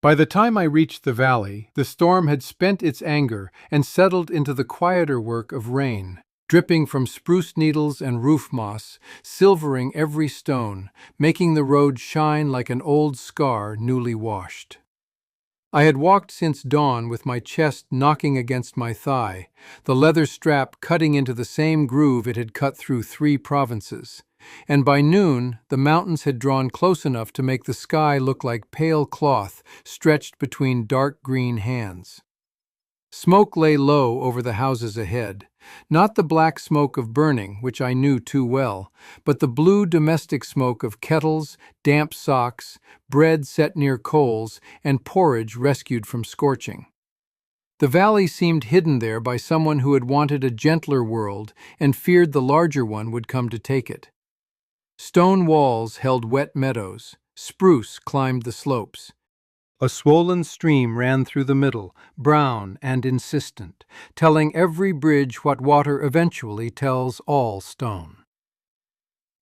By the time I reached the valley, the storm had spent its anger and settled into the quieter work of rain, dripping from spruce needles and roof moss, silvering every stone, making the road shine like an old scar newly washed. I had walked since dawn with my chest knocking against my thigh, the leather strap cutting into the same groove it had cut through 3 provinces, and by noon the mountains had drawn close enough to make the sky look like pale cloth stretched between dark green hands. Smoke lay low over the houses ahead, not the black smoke of burning, which I knew too well, but the blue domestic smoke of kettles, damp socks, bread set near coals, and porridge rescued from scorching. The valley seemed hidden there by someone who had wanted a gentler world and feared the larger one would come to take it. Stone walls held wet meadows, spruce climbed the slopes. A swollen stream ran through the middle, brown and insistent, telling every bridge what water eventually tells all stone.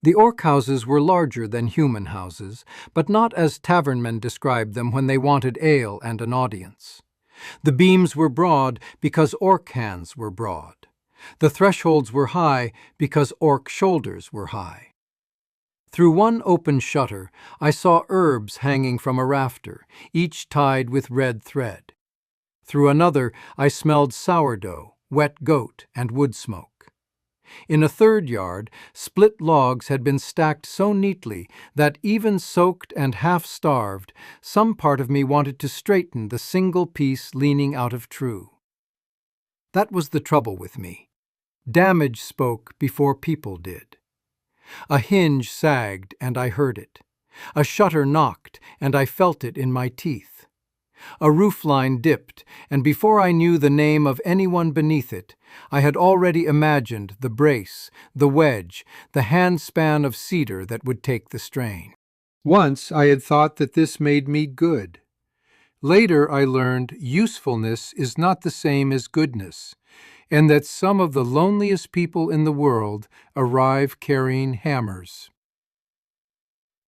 The orc houses were larger than human houses, but not as tavernmen described them when they wanted ale and an audience. The beams were broad because orc hands were broad. The thresholds were high because orc shoulders were high. Through one open shutter, I saw herbs hanging from a rafter, each tied with red thread. Through another, I smelled sourdough, wet goat, and wood smoke. In a third yard, split logs had been stacked so neatly that, even soaked and half-starved, some part of me wanted to straighten the single piece leaning out of true. That was the trouble with me. Damage spoke before people did. A hinge sagged, and I heard it. A shutter knocked, and I felt it in my teeth. A roofline dipped, and before I knew the name of anyone beneath it, I had already imagined the brace, the wedge, the handspan of cedar that would take the strain. Once I had thought that this made me good. Later I learned usefulness is not the same as goodness, and that some of the loneliest people in the world arrive carrying hammers.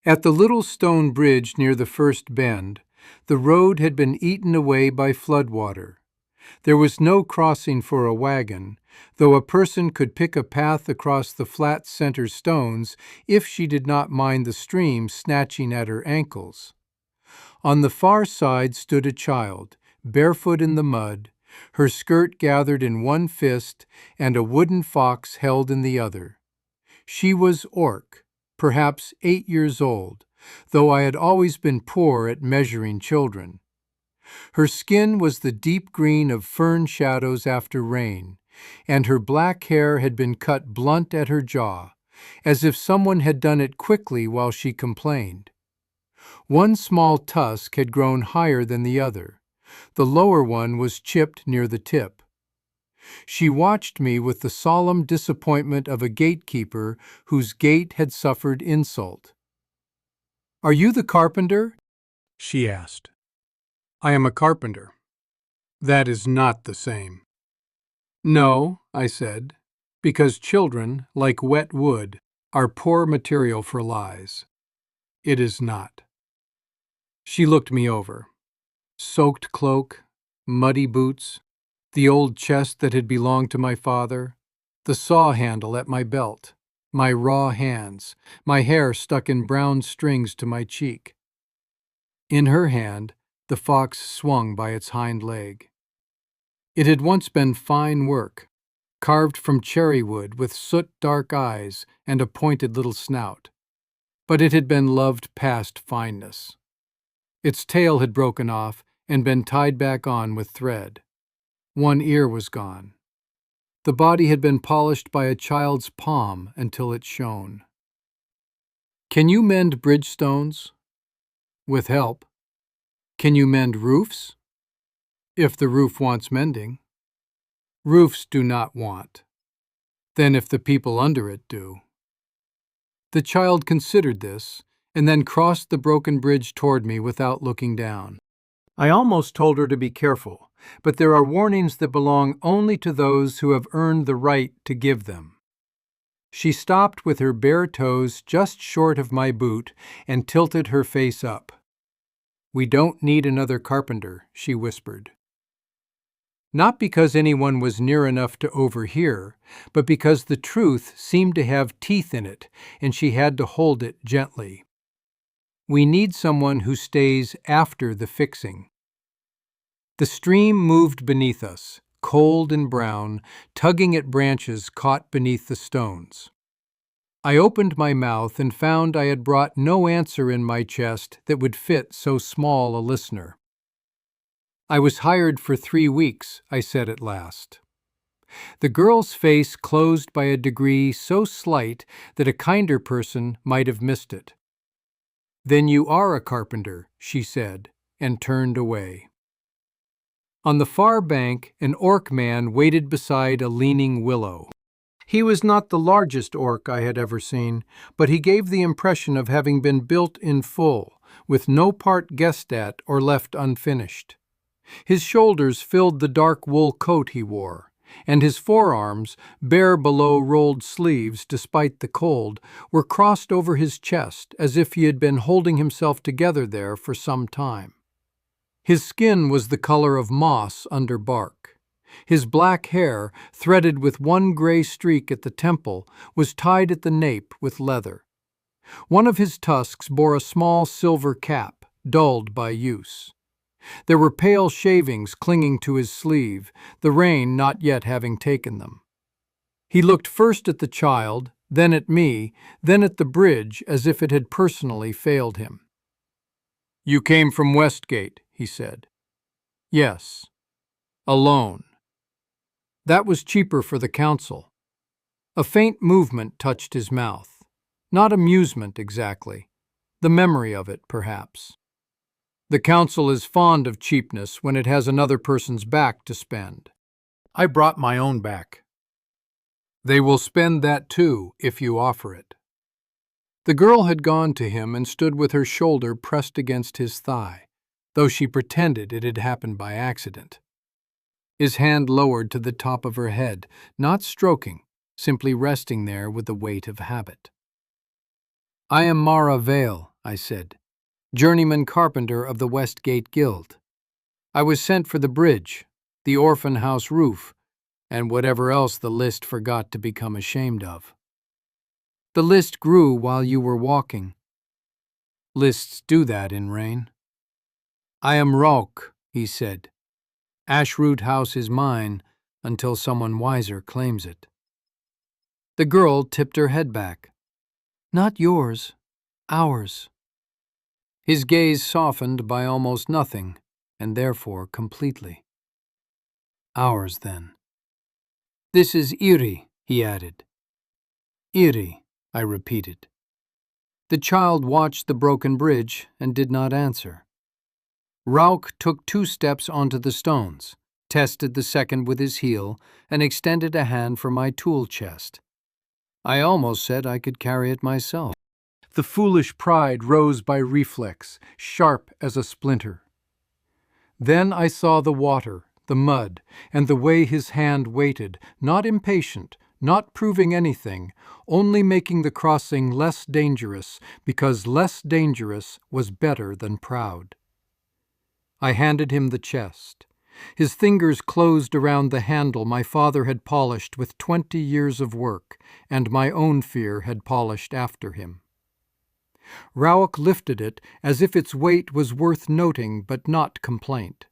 At the little stone bridge near the first bend, the road had been eaten away by floodwater. There was no crossing for a wagon, though a person could pick a path across the flat center stones if she did not mind the stream snatching at her ankles. On the far side stood a child, barefoot in the mud, her skirt gathered in one fist and a wooden fox held in the other. She was Orc, perhaps 8 years old, though I had always been poor at measuring children. Her skin was the deep green of fern shadows after rain, and her black hair had been cut blunt at her jaw, as if someone had done it quickly while she complained. One small tusk had grown higher than the other. The lower one was chipped near the tip. She watched me with the solemn disappointment of a gatekeeper whose gate had suffered insult. "Are you the carpenter?" she asked. "I am a carpenter." "That is not the same." "No," I said, "because children, like wet wood, are poor material for lies." "It is not." She looked me over. Soaked cloak, muddy boots, the old chest that had belonged to my father, the saw handle at my belt, my raw hands, my hair stuck in brown strings to my cheek. In her hand, the fox swung by its hind leg. It had once been fine work, carved from cherry wood with soot-dark eyes and a pointed little snout. But it had been loved past fineness. Its tail had broken off and been tied back on with thread. One ear was gone. The body had been polished by a child's palm until it shone. "Can you mend bridge stones?" "With help." "Can you mend roofs?" "If the roof wants mending." "Roofs do not want." "Then if the people under it do." The child considered this, and then crossed the broken bridge toward me without looking down. I almost told her to be careful, but there are warnings that belong only to those who have earned the right to give them. She stopped with her bare toes just short of my boot and tilted her face up. "We don't need another carpenter," she whispered. Not because anyone was near enough to overhear, but because the truth seemed to have teeth in it, and she had to hold it gently. "We need someone who stays after the fixing." The stream moved beneath us, cold and brown, tugging at branches caught beneath the stones. I opened my mouth and found I had brought no answer in my chest that would fit so small a listener. "I was hired for 3 weeks," I said at last. The girl's face closed by a degree so slight that a kinder person might have missed it. "Then you are a carpenter," she said, and turned away. On the far bank, an orc man waited beside a leaning willow. He was not the largest orc I had ever seen, but he gave the impression of having been built in full, with no part guessed at or left unfinished. His shoulders filled the dark wool coat he wore, and his forearms, bare below rolled sleeves despite the cold, were crossed over his chest as if he had been holding himself together there for some time. His skin was the color of moss under bark. His black hair, threaded with one gray streak at the temple, was tied at the nape with leather. One of his tusks bore a small silver cap, dulled by use. There were pale shavings clinging to his sleeve, the rain not yet having taken them. He looked first at the child, then at me, then at the bridge as if it had personally failed him. "You came from Westgate," he said. "Yes. Alone." That was cheaper for the council. A faint movement touched his mouth. Not amusement exactly. The memory of it, perhaps. "The council is fond of cheapness when it has another person's back to spend. I brought my own back." "They will spend that too, if you offer it." The girl had gone to him and stood with her shoulder pressed against his thigh, though she pretended it had happened by accident. His hand lowered to the top of her head, not stroking, simply resting there with the weight of habit. "I am Mara Vale," I said, "journeyman carpenter of the Westgate Guild. I was sent for the bridge, the orphan house roof, and whatever else the list forgot to become ashamed of." "The list grew while you were walking." "Lists do that in rain." "I am Raoul," he said. "Ashroot House is mine until someone wiser claims it." The girl tipped her head back. "Not yours, ours." His gaze softened by almost nothing, and therefore completely. "Ours, then." "This is Iri," he added. "Iri," I repeated. The child watched the broken bridge and did not answer. Rauk took 2 steps onto the stones, tested the second with his heel, and extended a hand for my tool chest. I almost said I could carry it myself. The foolish pride rose by reflex, sharp as a splinter. Then I saw the water, the mud, and the way his hand waited, not impatient, not proving anything, only making the crossing less dangerous, because less dangerous was better than proud. I handed him the chest. His fingers closed around the handle my father had polished with 20 years of work, and my own fear had polished after him. Rauk lifted it as if its weight was worth noting but not complaint,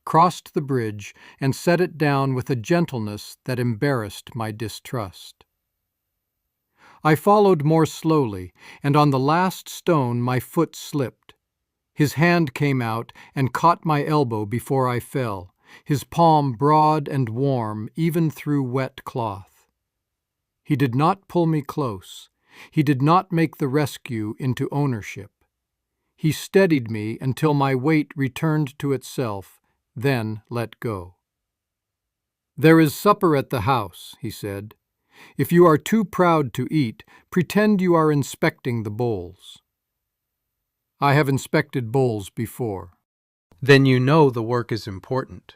crossed the bridge, and set it down with a gentleness that embarrassed my distrust. I followed more slowly, and on the last stone my foot slipped. His hand came out and caught my elbow before I fell, his palm broad and warm even through wet cloth. He did not pull me close. He did not make the rescue into ownership. He steadied me until my weight returned to itself, then let go. "There is supper at the house," he said. "If you are too proud to eat, pretend you are inspecting the bowls." "I have inspected bowls before." "Then you know the work is important."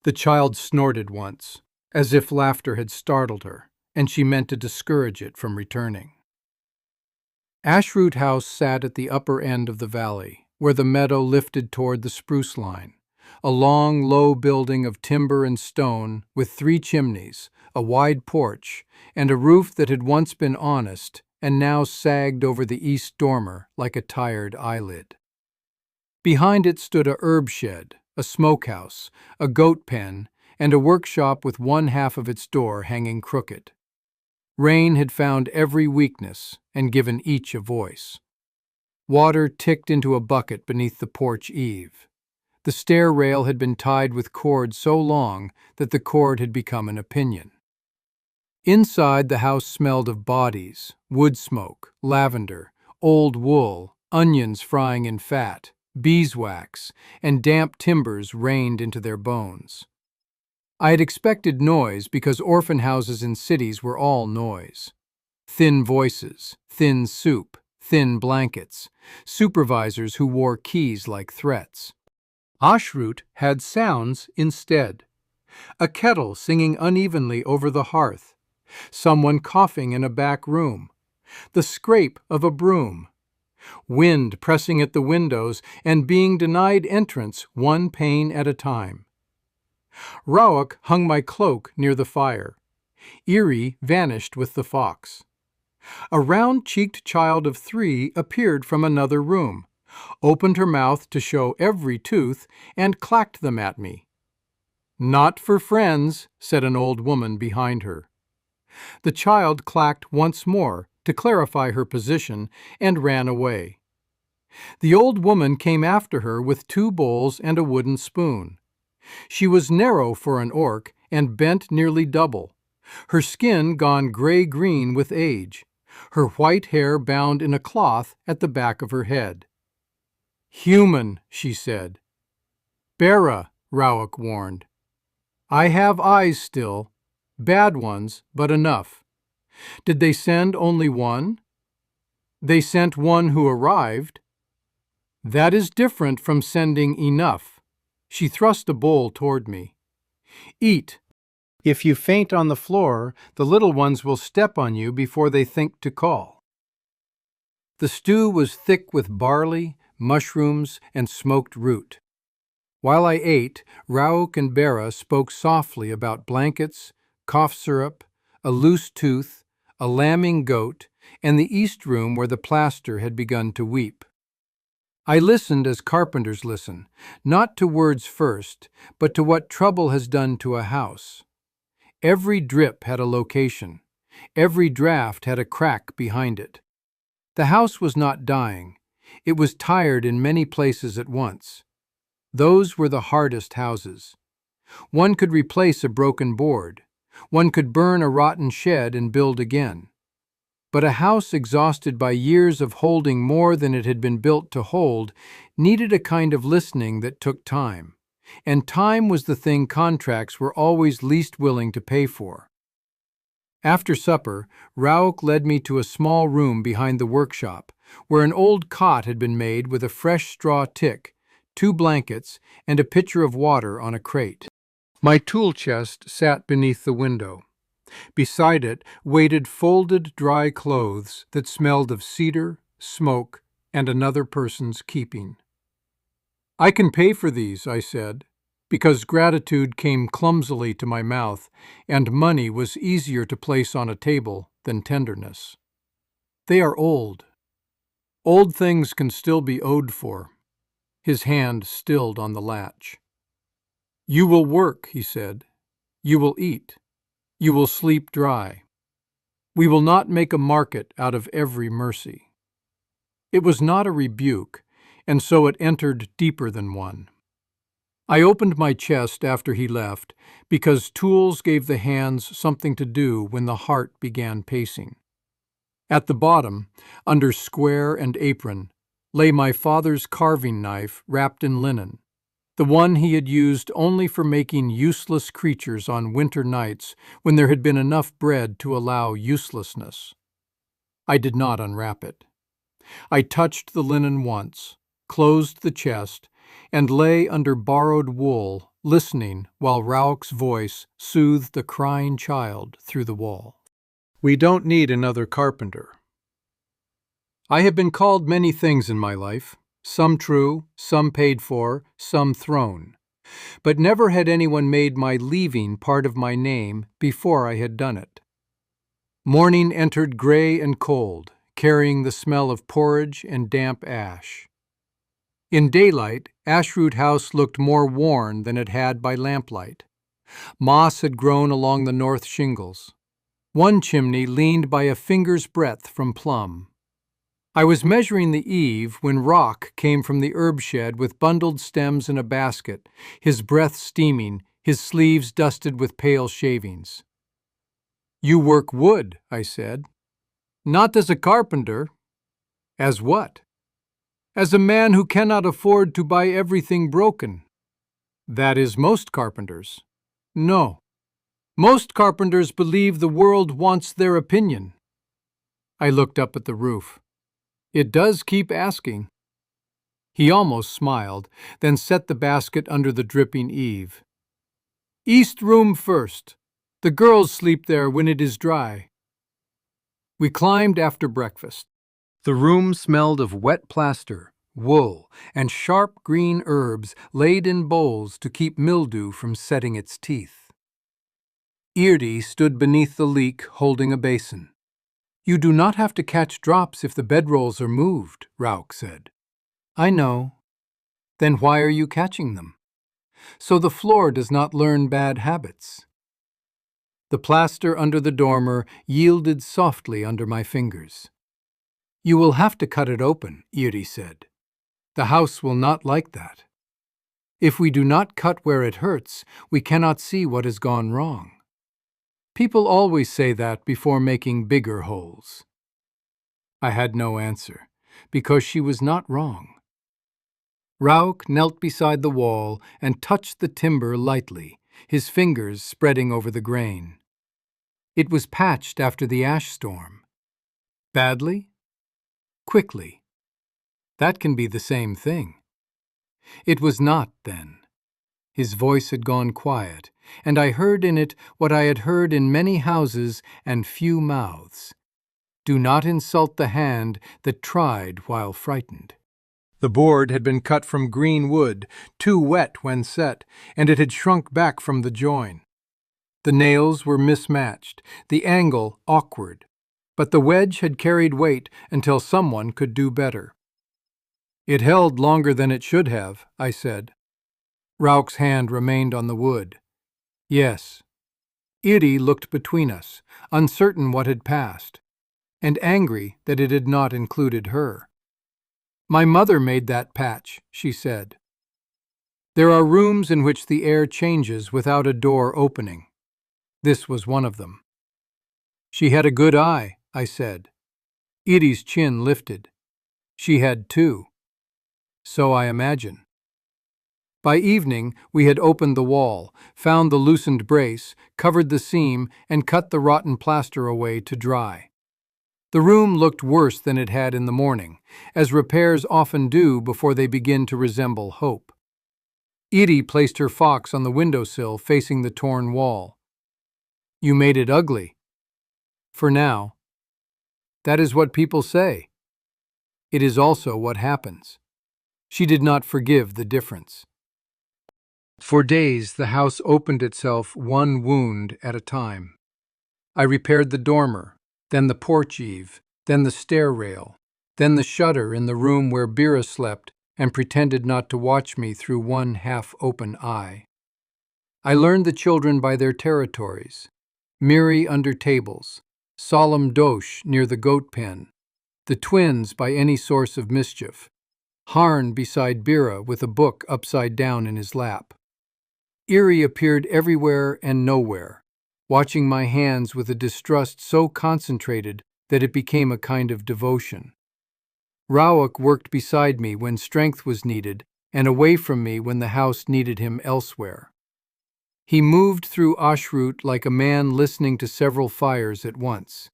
The child snorted once, as if laughter had startled her, and she meant to discourage it from returning. Ashroot House sat at the upper end of the valley, where the meadow lifted toward the spruce line. A long, low building of timber and stone with 3 chimneys, a wide porch, and a roof that had once been honest and now sagged over the east dormer like a tired eyelid. Behind it stood a herb shed, a smokehouse, a goat pen, and a workshop with one half of its door hanging crooked. Rain had found every weakness and given each a voice. Water ticked into a bucket beneath the porch eave. The stair rail had been tied with cord so long that the cord had become an opinion. Inside, the house smelled of bodies, wood smoke, lavender, old wool, onions frying in fat, beeswax, and damp timbers rained into their bones. I had expected noise because orphan houses in cities were all noise. Thin voices, thin soup, thin blankets, supervisors who wore keys like threats. Ashrut had sounds instead. A kettle singing unevenly over the hearth, someone coughing in a back room, the scrape of a broom, wind pressing at the windows and being denied entrance one pane at a time. Raoul hung my cloak near the fire. Eerie vanished with the fox. A round-cheeked child of 3 appeared from another room, opened her mouth to show every tooth, and clacked them at me. "Not for friends," said an old woman behind her. The child clacked once more to clarify her position and ran away. The old woman came after her with 2 bowls and a wooden spoon. She was narrow for an orc and bent nearly double, her skin gone gray-green with age, her white hair bound in a cloth at the back of her head. "Human," she said. "Bera," Raoul warned. "I have eyes still. Bad ones, but enough. Did they send only one?" "They sent one who arrived." "That is different from sending enough." She thrust a bowl toward me. "Eat. If you faint on the floor, the little ones will step on you before they think to call." The stew was thick with barley, mushrooms, and smoked root. While I ate, Raoul and Bera spoke softly about blankets, cough syrup, a loose tooth, a lambing goat, and the east room where the plaster had begun to weep. I listened as carpenters listen, not to words first, but to what trouble has done to a house. Every drip had a location. Every draft had a crack behind it. The house was not dying. It was tired in many places at once. Those were the hardest houses. One could replace a broken board. One could burn a rotten shed and build again. But a house exhausted by years of holding more than it had been built to hold needed a kind of listening that took time. And time was the thing contracts were always least willing to pay for. After supper, Raoul led me to a small room behind the workshop, where an old cot had been made with a fresh straw tick, 2 blankets, and a pitcher of water on a crate. My tool chest sat beneath the window. Beside it waited folded dry clothes that smelled of cedar, smoke, and another person's keeping. "I can pay for these," I said, because gratitude came clumsily to my mouth, and money was easier to place on a table than tenderness. "They are old. Old things can still be owed for." His hand stilled on the latch. "You will work," he said. "You will eat. You will sleep dry. We will not make a market out of every mercy." It was not a rebuke, and so it entered deeper than one. I opened my chest after he left, because tools gave the hands something to do when the heart began pacing. At the bottom, under square and apron, lay my father's carving knife wrapped in linen, the one he had used only for making useless creatures on winter nights when there had been enough bread to allow uselessness. I did not unwrap it. I touched the linen once, closed the chest, and lay under borrowed wool, listening while Raoul's voice soothed a crying child through the wall. "We don't need another carpenter." I have been called many things in my life, some true, some paid for, some thrown. But never had anyone made my leaving part of my name before I had done it. Morning entered gray and cold, carrying the smell of porridge and damp ash. In daylight, Ashroot House looked more worn than it had by lamplight. Moss had grown along the north shingles. One chimney leaned by a finger's breadth from plumb. I was measuring the eave when Rock came from the herb shed with bundled stems in a basket, his breath steaming, his sleeves dusted with pale shavings. "You work wood," I said. "Not as a carpenter." "As what?" "As a man who cannot afford to buy everything broken." "That is most carpenters." "No. Most carpenters believe the world wants their opinion." I looked up at the roof. "It does keep asking." He almost smiled, then set the basket under the dripping eave. "East room first. The girls sleep there when it is dry." We climbed after breakfast. The room smelled of wet plaster, wool, and sharp green herbs laid in bowls to keep mildew from setting its teeth. Eardie stood beneath the leak holding a basin. "You do not have to catch drops if the bedrolls are moved," Raoul said. "I know." "Then why are you catching them?" "So the floor does not learn bad habits." The plaster under the dormer yielded softly under my fingers. "You will have to cut it open," Eardie said. "The house will not like that. If we do not cut where it hurts, we cannot see what has gone wrong. People always say that before making bigger holes." I had no answer, because she was not wrong. Raoul knelt beside the wall and touched the timber lightly, his fingers spreading over the grain. It was patched after the ash storm. Badly? Quickly. That can be the same thing. It was not, then. His voice had gone quiet, and I heard in it what I had heard in many houses and few mouths. "Do not insult the hand that tried while frightened." The board had been cut from green wood, too wet when set, and it had shrunk back from the join. The nails were mismatched, the angle awkward, but the wedge had carried weight until someone could do better. "It held longer than it should have," I said. Raoul's hand remained on the wood. "Yes." Eardie looked between us, uncertain what had passed, and angry that it had not included her. "My mother made that patch," she said. "There are rooms in which the air changes without a door opening. This was one of them." "She had a good eye," I said. Eardie's chin lifted. "She had two." "So I imagine." By evening, we had opened the wall, found the loosened brace, covered the seam, and cut the rotten plaster away to dry. The room looked worse than it had in the morning, as repairs often do before they begin to resemble hope. Eardie placed her fox on the windowsill facing the torn wall. "You made it ugly." "For now." "That is what people say." "It is also what happens." She did not forgive the difference. For days, the house opened itself one wound at a time. I repaired the dormer, then the porch eave, then the stair rail, then the shutter in the room where Bira slept and pretended not to watch me through one half-open eye. I learned the children by their territories: Miri under tables, solemn Dosh near the goat pen, the twins by any source of mischief, Harn beside Bira with a book upside down in his lap. Erie appeared everywhere and nowhere, watching my hands with a distrust so concentrated that it became a kind of devotion. Raoul worked beside me when strength was needed and away from me when the house needed him elsewhere. He moved through Ashroot like a man listening to several fires at once.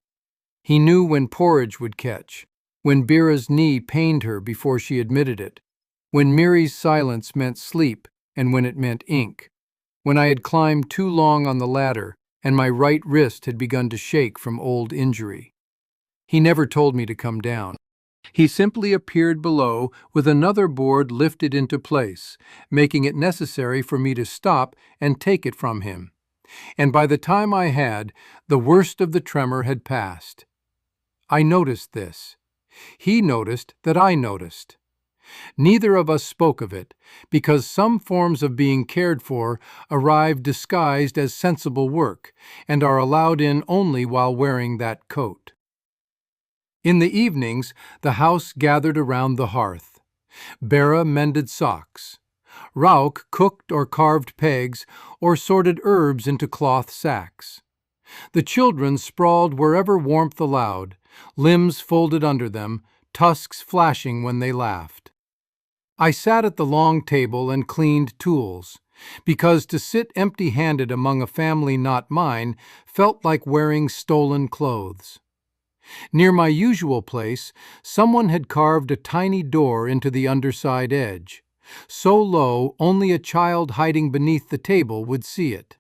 He knew when porridge would catch, when Bira's knee pained her before she admitted it, when Miri's silence meant sleep and when it meant ink, when I had climbed too long on the ladder and my right wrist had begun to shake from old injury. He never told me to come down. He simply appeared below with another board lifted into place, making it necessary for me to stop and take it from him. And by the time I had, the worst of the tremor had passed. I noticed this. He noticed that I noticed. Neither of us spoke of it, because some forms of being cared for arrive disguised as sensible work, and are allowed in only while wearing that coat. In the evenings, the house gathered around the hearth. Bera mended socks. Raoul cooked or carved pegs or sorted herbs into cloth sacks. The children sprawled wherever warmth allowed, limbs folded under them, tusks flashing when they laughed. I sat at the long table and cleaned tools, because to sit empty-handed among a family not mine felt like wearing stolen clothes. Near my usual place, someone had carved a tiny door into the underside edge, so low only a child hiding beneath the table would see it.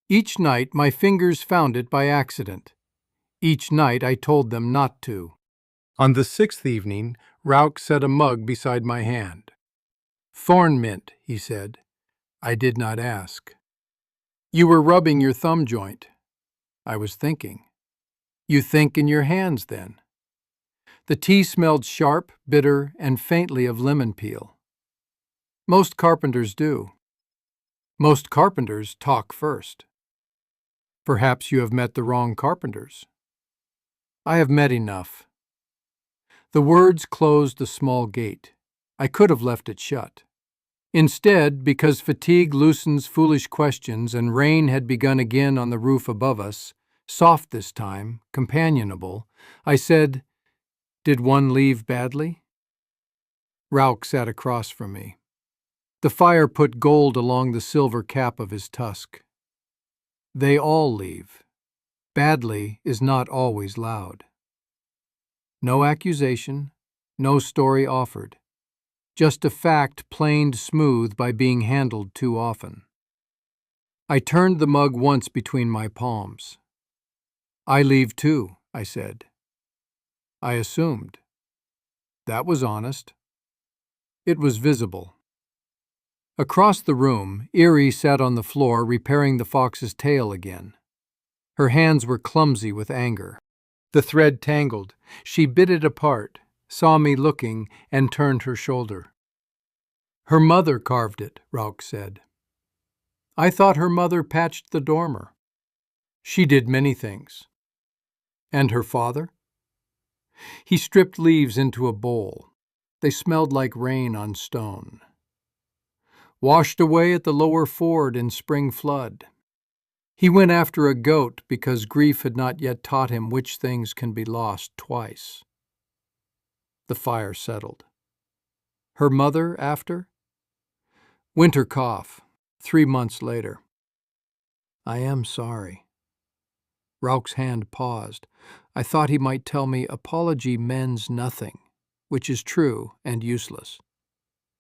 Each night my fingers found it by accident. Each night I told them not to. On the 6th evening, Raoul set a mug beside my hand. "Thorn mint," he said. I did not ask. "You were rubbing your thumb joint." I was thinking. "You think in your hands, then." The tea smelled sharp, bitter, and faintly of lemon peel. Most carpenters do. Most carpenters talk first. Perhaps you have met the wrong carpenters. I have met enough. The words closed the small gate. I could have left it shut. Instead, because fatigue loosens foolish questions and rain had begun again on the roof above us, soft this time, companionable, I said, "Did one leave badly?" Raoul sat across from me. The fire put gold along the silver cap of his tusk. They all leave. Badly is not always loud. No accusation, no story offered. Just a fact planed smooth by being handled too often. I turned the mug once between my palms. "I leave too," I said. I assumed. That was honest. It was visible. Across the room, Erie sat on the floor repairing the fox's tail again. Her hands were clumsy with anger. The thread tangled. She bit it apart, saw me looking, and turned her shoulder. "Her mother carved it," Raoul said. "I thought her mother patched the dormer." "She did many things." "And her father?" He stripped leaves into a bowl. They smelled like rain on stone. "Washed away at the lower ford in spring flood. He went after a goat because grief had not yet taught him which things can be lost twice." The fire settled. "Her mother after?" "Winter cough, 3 months later." "I am sorry." Raoul's hand paused. I thought he might tell me apology mends nothing, which is true and useless.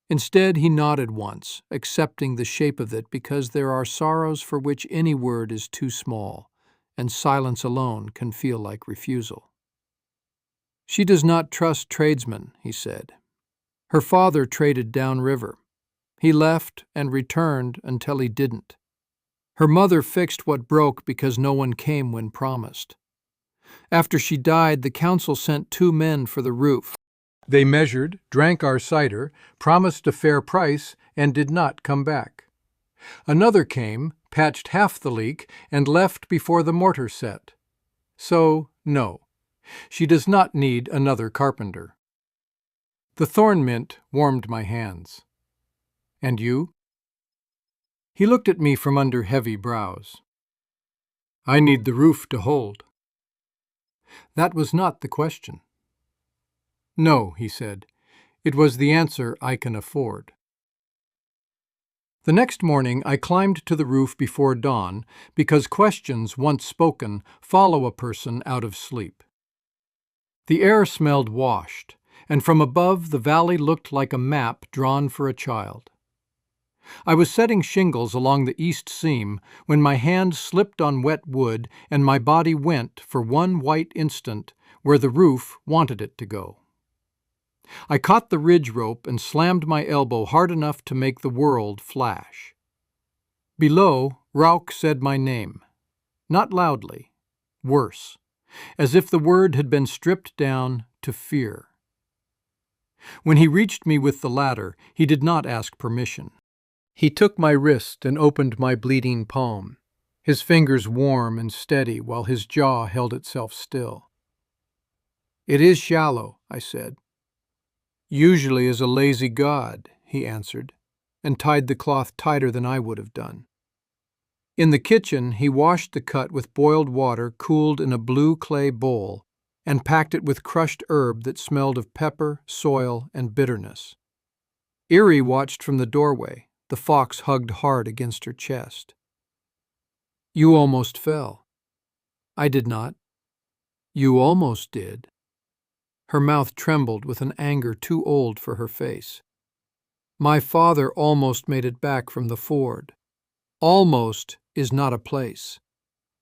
Instead, he nodded once, accepting the shape of it because there are sorrows for which any word is too small, and silence alone can feel like refusal. "She does not trust tradesmen," he said. "Her father traded downriver. He left and returned until he didn't. Her mother fixed what broke because no one came when promised. After she died, the council sent 2 men for the roof. They measured, drank our cider, promised a fair price, and did not come back. Another came, patched half the leak, and left before the mortar set. So, no, she does not need another carpenter." The thorn mint warmed my hands. "And you?" He looked at me from under heavy brows. "I need the roof to hold." That was not the question. "No," he said. "It was the answer I can afford." The next morning I climbed to the roof before dawn because questions, once spoken, follow a person out of sleep. The air smelled washed, and from above the valley looked like a map drawn for a child. I was setting shingles along the east seam when my hand slipped on wet wood and my body went, for one white instant, where the roof wanted it to go. I caught the ridge rope and slammed my elbow hard enough to make the world flash. Below, Raoul said my name. Not loudly. Worse. As if the word had been stripped down to fear. When he reached me with the ladder, he did not ask permission. He took my wrist and opened my bleeding palm, his fingers warm and steady while his jaw held itself still. "It is shallow," I said. "Usually as a lazy god," he answered, and tied the cloth tighter than I would have done. In the kitchen, he washed the cut with boiled water cooled in a blue clay bowl and packed it with crushed herb that smelled of pepper, soil, and bitterness. Erie watched from the doorway, the fox hugged hard against her chest. "You almost fell." "I did not." "You almost did." Her mouth trembled with an anger too old for her face. "My father almost made it back from the ford. Almost is not a place.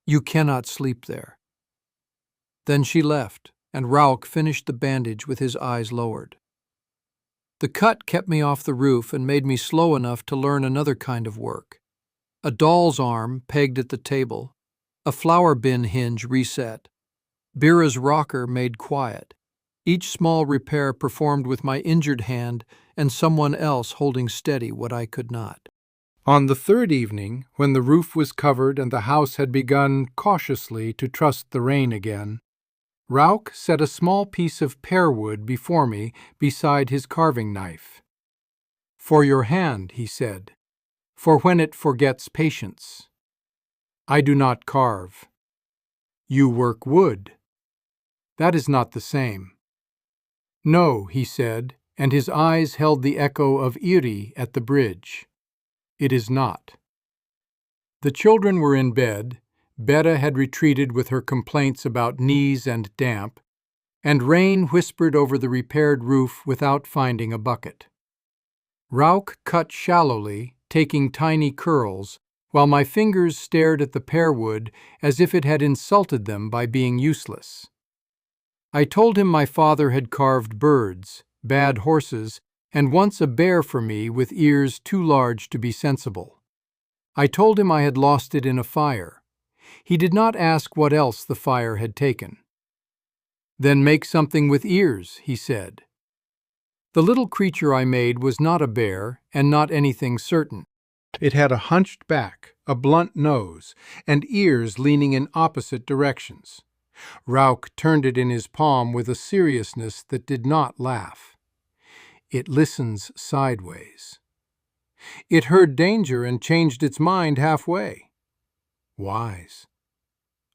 You cannot sleep there." Then she left, and Raoul finished the bandage with his eyes lowered. The cut kept me off the roof and made me slow enough to learn another kind of work. A doll's arm pegged at the table, a flour bin hinge reset, Bira's rocker made quiet, each small repair performed with my injured hand and someone else holding steady what I could not. On the third evening, when the roof was covered and the house had begun cautiously to trust the rain again, Raoul set a small piece of pear wood before me beside his carving knife. "For your hand," he said, "for when it forgets patience. I do not carve. You work wood. That is not the same." "No," he said, and his eyes held the echo of Erie at the bridge. "It is not." The children were in bed, Betta had retreated with her complaints about knees and damp, and rain whispered over the repaired roof without finding a bucket. Raoul cut shallowly, taking tiny curls, while my fingers stared at the pear wood as if it had insulted them by being useless. I told him my father had carved birds, bad horses, and once a bear for me with ears too large to be sensible. I told him I had lost it in a fire. He did not ask what else the fire had taken. "Then make something with ears," he said. The little creature I made was not a bear and not anything certain. It had a hunched back, a blunt nose, and ears leaning in opposite directions. Raoul turned it in his palm with a seriousness that did not laugh. "It listens sideways." "It heard danger and changed its mind halfway." "Wise."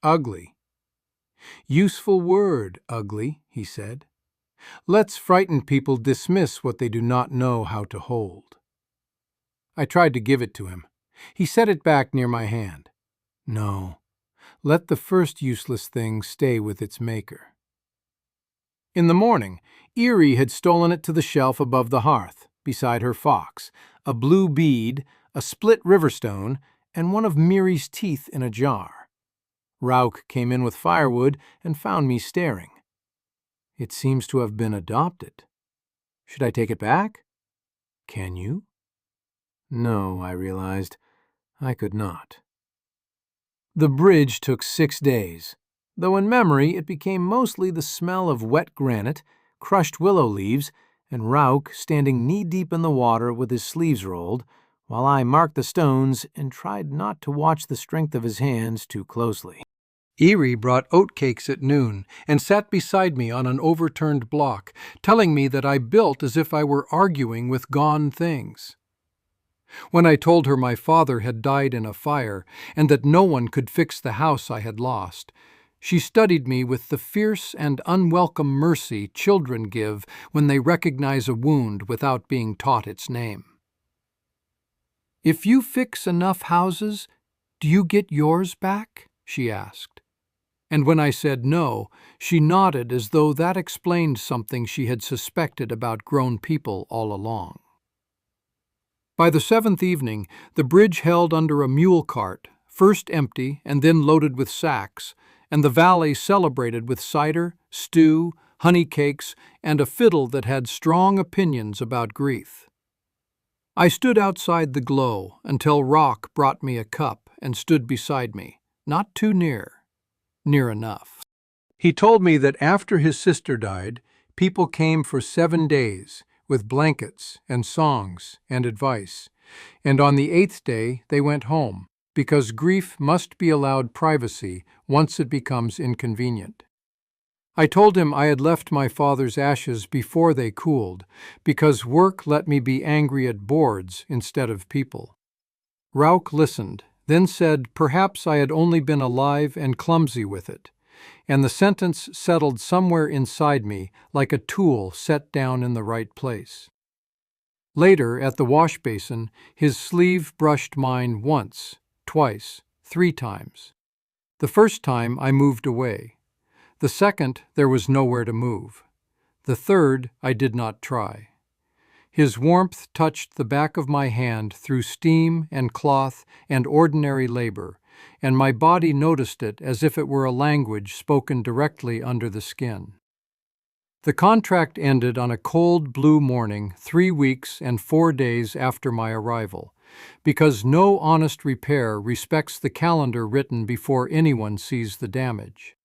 "Ugly." "Useful word, ugly," he said. "Let's frightened people dismiss what they do not know how to hold." I tried to give it to him. He set it back near my hand. "No, let the first useless thing stay with its maker." In the morning, Erie had stolen it to the shelf above the hearth, beside her fox, a blue bead, a split riverstone, and one of Mirie's teeth in a jar. Raoul came in with firewood and found me staring. "It seems to have been adopted. Should I take it back?" "Can you?" No, I realized. I could not. The bridge took 6 days, though in memory it became mostly the smell of wet granite, crushed willow leaves, and Raoul standing knee-deep in the water with his sleeves rolled, while I marked the stones and tried not to watch the strength of his hands too closely. Erie brought oatcakes at noon and sat beside me on an overturned block, telling me that I built as if I were arguing with gone things. When I told her my father had died in a fire and that no one could fix the house I had lost, she studied me with the fierce and unwelcome mercy children give when they recognize a wound without being taught its name. "If you fix enough houses, do you get yours back?" she asked. And when I said no, she nodded as though that explained something she had suspected about grown people all along. By the 7th evening, the bridge held under a mule cart, first empty and then loaded with sacks, and the Vale celebrated with cider, stew, honey cakes, and a fiddle that had strong opinions about grief. I stood outside the glow until Rock brought me a cup and stood beside me, not too near, near enough. He told me that after his sister died, people came for 7 days with blankets and songs and advice, and on the 8th day they went home, because grief must be allowed privacy once it becomes inconvenient. I told him I had left my father's ashes before they cooled, because work let me be angry at boards instead of people. Raoul listened, then said perhaps I had only been alive and clumsy with it, and the sentence settled somewhere inside me like a tool set down in the right place. Later, at the wash basin, his sleeve brushed mine once, twice, 3 times. The first time I moved away. The second, there was nowhere to move. The third, I did not try. His warmth touched the back of my hand through steam and cloth and ordinary labor, and my body noticed it as if it were a language spoken directly under the skin. The contract ended on a cold blue morning 3 weeks and 4 days after my arrival, because no honest repair respects the calendar written before anyone sees the damage.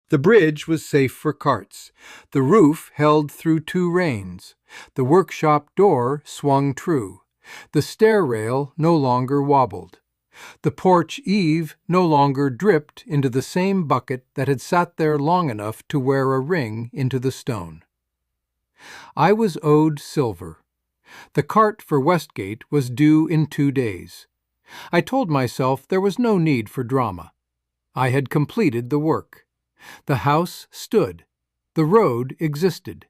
The bridge was safe for carts. The roof held through 2 rains. The workshop door swung true. The stair rail no longer wobbled. The porch eave no longer dripped into the same bucket that had sat there long enough to wear a ring into the stone. I was owed silver. The cart for Westgate was due in 2 days. I told myself there was no need for drama. I had completed the work. The house stood. The road existed.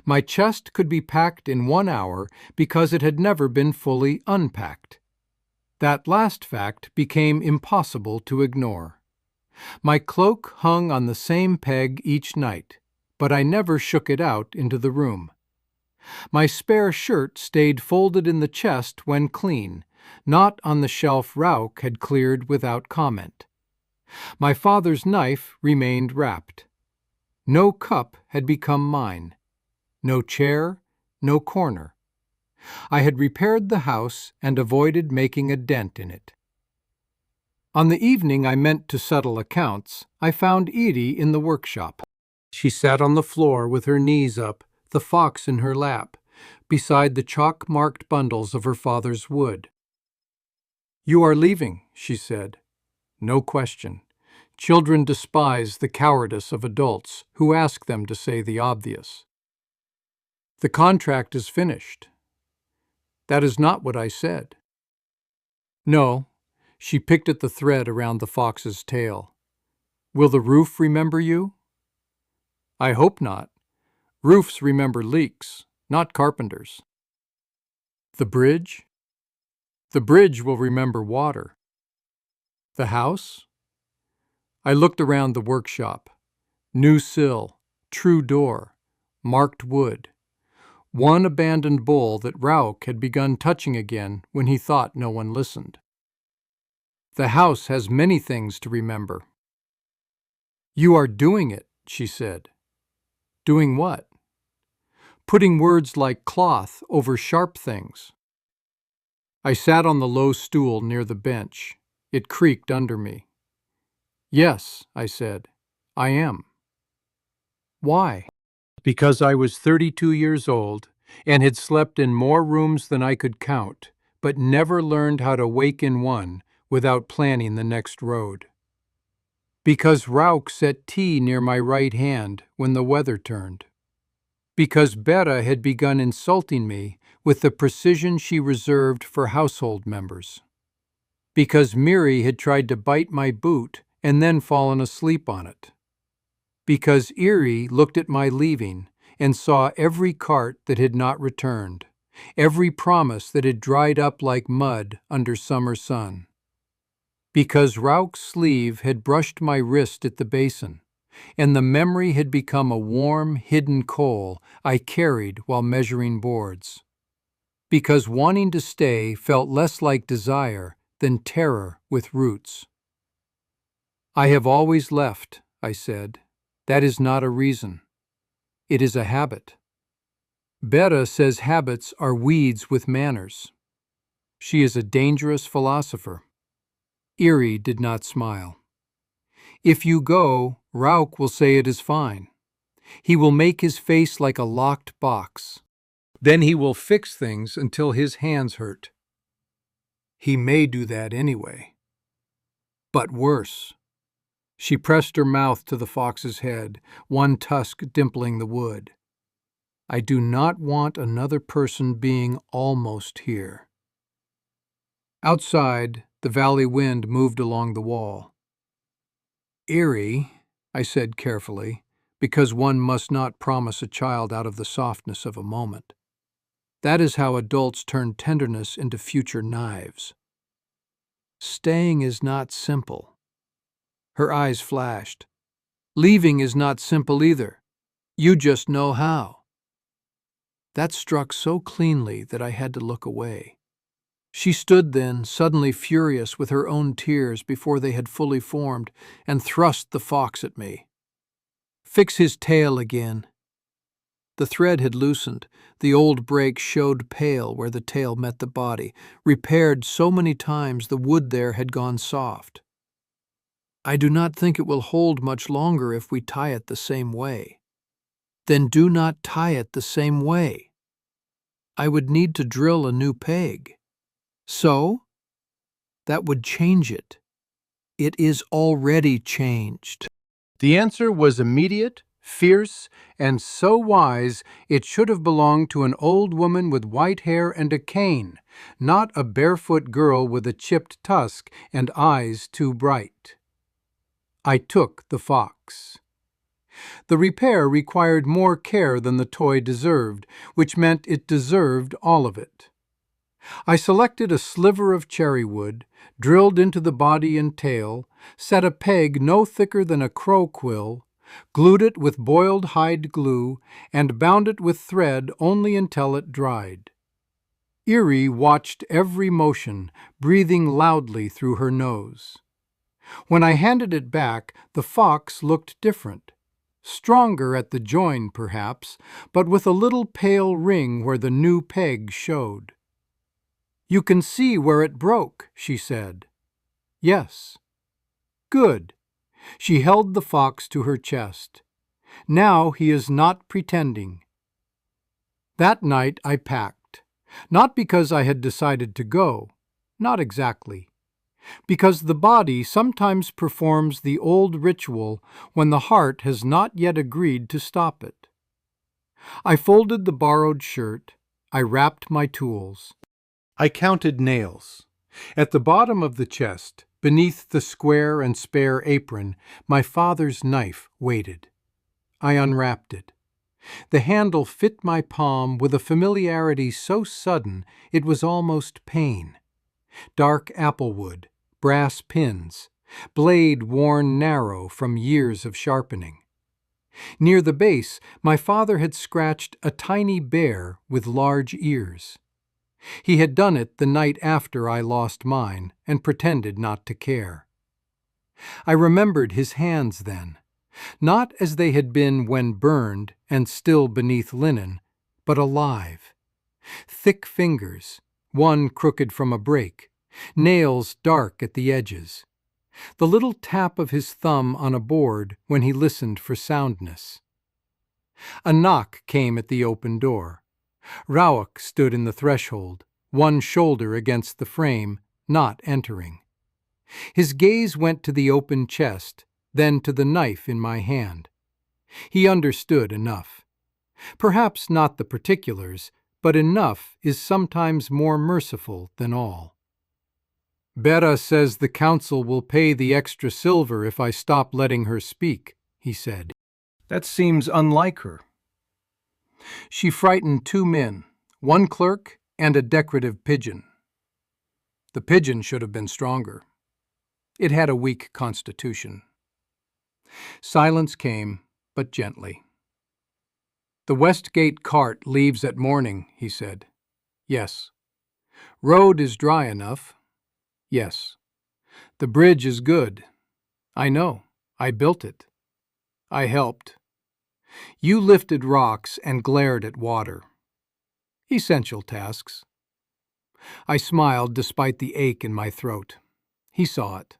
My chest could be packed in 1 hour because it had never been fully unpacked. That last fact became impossible to ignore. My cloak hung on the same peg each night, but I never shook it out into the room. My spare shirt stayed folded in the chest when clean, not on the shelf Raoul had cleared without comment. My father's knife remained wrapped. No cup had become mine. No chair, no corner. I had repaired the house and avoided making a dent in it. On the evening I meant to settle accounts, I found Edie in the workshop. She sat on the floor with her knees up, the fox in her lap, beside the chalk-marked bundles of her father's wood. "You are leaving," she said. No question. Children despise the cowardice of adults who ask them to say the obvious. "The contract is finished." "That is not what I said." "No." She picked at the thread around the fox's tail. "Will the roof remember you?" "I hope not. Roofs remember leaks, not carpenters." "The bridge?" "The bridge will remember water." "The house?" I looked around the workshop. New sill, true door, marked wood. One abandoned bowl that Raoul had begun touching again when he thought no one listened. "The house has many things to remember." "You are doing it," she said. "Doing what?" "Putting words like cloth over sharp things." I sat on the low stool near the bench. It creaked under me. "Yes," I said, "I am." "Why?" "Because I was 32 years old and had slept in more rooms than I could count, but never learned how to wake in one without planning the next road. Because Raoul set tea near my right hand when the weather turned. Because Bera had begun insulting me with the precision she reserved for household members. Because Miri had tried to bite my boot and then fallen asleep on it. Because Erie looked at my leaving and saw every cart that had not returned, every promise that had dried up like mud under summer sun. Because Raoul's sleeve had brushed my wrist at the basin, and the memory had become a warm, hidden coal I carried while measuring boards. Because wanting to stay felt less like desire than terror with roots. "I have always left," I said. "That is not a reason." It is a habit. Bera says habits are weeds with manners. She is a dangerous philosopher. Erie did not smile. If you go, Raoul will say it is fine. He will make his face like a locked box. Then he will fix things until his hands hurt. He may do that anyway. But worse. She pressed her mouth to the fox's head, one tusk dimpling the wood. I do not want another person being almost here. Outside, the valley wind moved along the wall. Eerie, I said carefully, because one must not promise a child out of the softness of a moment. That is how adults turn tenderness into future knives. Staying is not simple. Her eyes flashed. Leaving is not simple either. You just know how. That struck so cleanly that I had to look away. She stood then, suddenly furious with her own tears before they had fully formed, and thrust the fox at me. Fix his tail again. The thread had loosened. The old break showed pale where the tail met the body. Repaired so many times, the wood there had gone soft. I do not think it will hold much longer if we tie it the same way. Then do not tie it the same way. I would need to drill a new peg. So? That would change it. It is already changed. The answer was immediate, fierce, and so wise it should have belonged to an old woman with white hair and a cane, not a barefoot girl with a chipped tusk and eyes too bright. I took the fox. The repair required more care than the toy deserved, which meant it deserved all of it. I selected a sliver of cherry wood, drilled into the body and tail, set a peg no thicker than a crow quill, glued it with boiled hide glue, and bound it with thread only until it dried. Erie watched every motion, breathing loudly through her nose. When I handed it back, the fox looked different. Stronger at the join, perhaps, but with a little pale ring where the new peg showed. You can see where it broke, she said. Yes. Good. She held the fox to her chest. Now he is not pretending. That night I packed, not because I had decided to go, not exactly, because the body sometimes performs the old ritual when the heart has not yet agreed to stop it. I folded the borrowed shirt. I wrapped my tools. I counted nails. At the bottom of the chest, beneath the square and spare apron, my father's knife waited. I unwrapped it. The handle fit my palm with a familiarity so sudden it was almost pain. Dark applewood, brass pins, blade worn narrow from years of sharpening. Near the base, my father had scratched a tiny bear with large ears. He had done it the night after I lost mine and pretended not to care. I remembered his hands then, not as they had been when burned and still beneath linen, but alive. Thick fingers, one crooked from a break, nails dark at the edges. The little tap of his thumb on a board when he listened for soundness. A knock came at the open door. Raoul stood in the threshold, one shoulder against the frame, not entering. His gaze went to the open chest, then to the knife in my hand. He understood enough. Perhaps not the particulars, but enough is sometimes more merciful than all. Bera says the council will pay the extra silver if I stop letting her speak, he said. That seems unlike her. She frightened 2 men, 1 clerk and a decorative pigeon. The pigeon should have been stronger. It had a weak constitution. Silence came, but gently. The West Gate cart leaves at morning, he said. Yes. Road is dry enough. Yes. The bridge is good. I know. I built it. I helped. You lifted rocks and glared at water. Essential tasks. I smiled despite the ache in my throat. He saw it.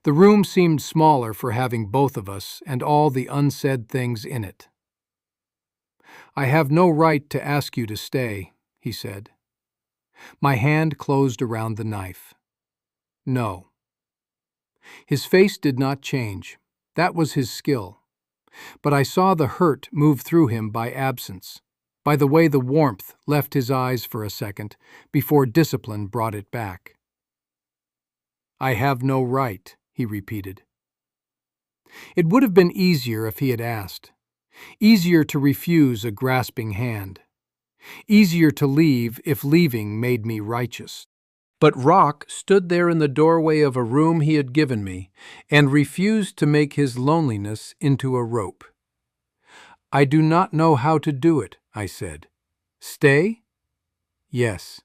The room seemed smaller for having both of us and all the unsaid things in it. I have no right to ask you to stay, he said. My hand closed around the knife. No. His face did not change. That was his skill. But I saw the hurt move through him by absence, by the way the warmth left his eyes for a second before discipline brought it back. I have no right, he repeated. It would have been easier if he had asked. Easier to refuse a grasping hand. Easier to leave if leaving made me righteous. But Rock stood there in the doorway of a room he had given me and refused to make his loneliness into a rope. I do not know how to do it, I said. Stay? Yes.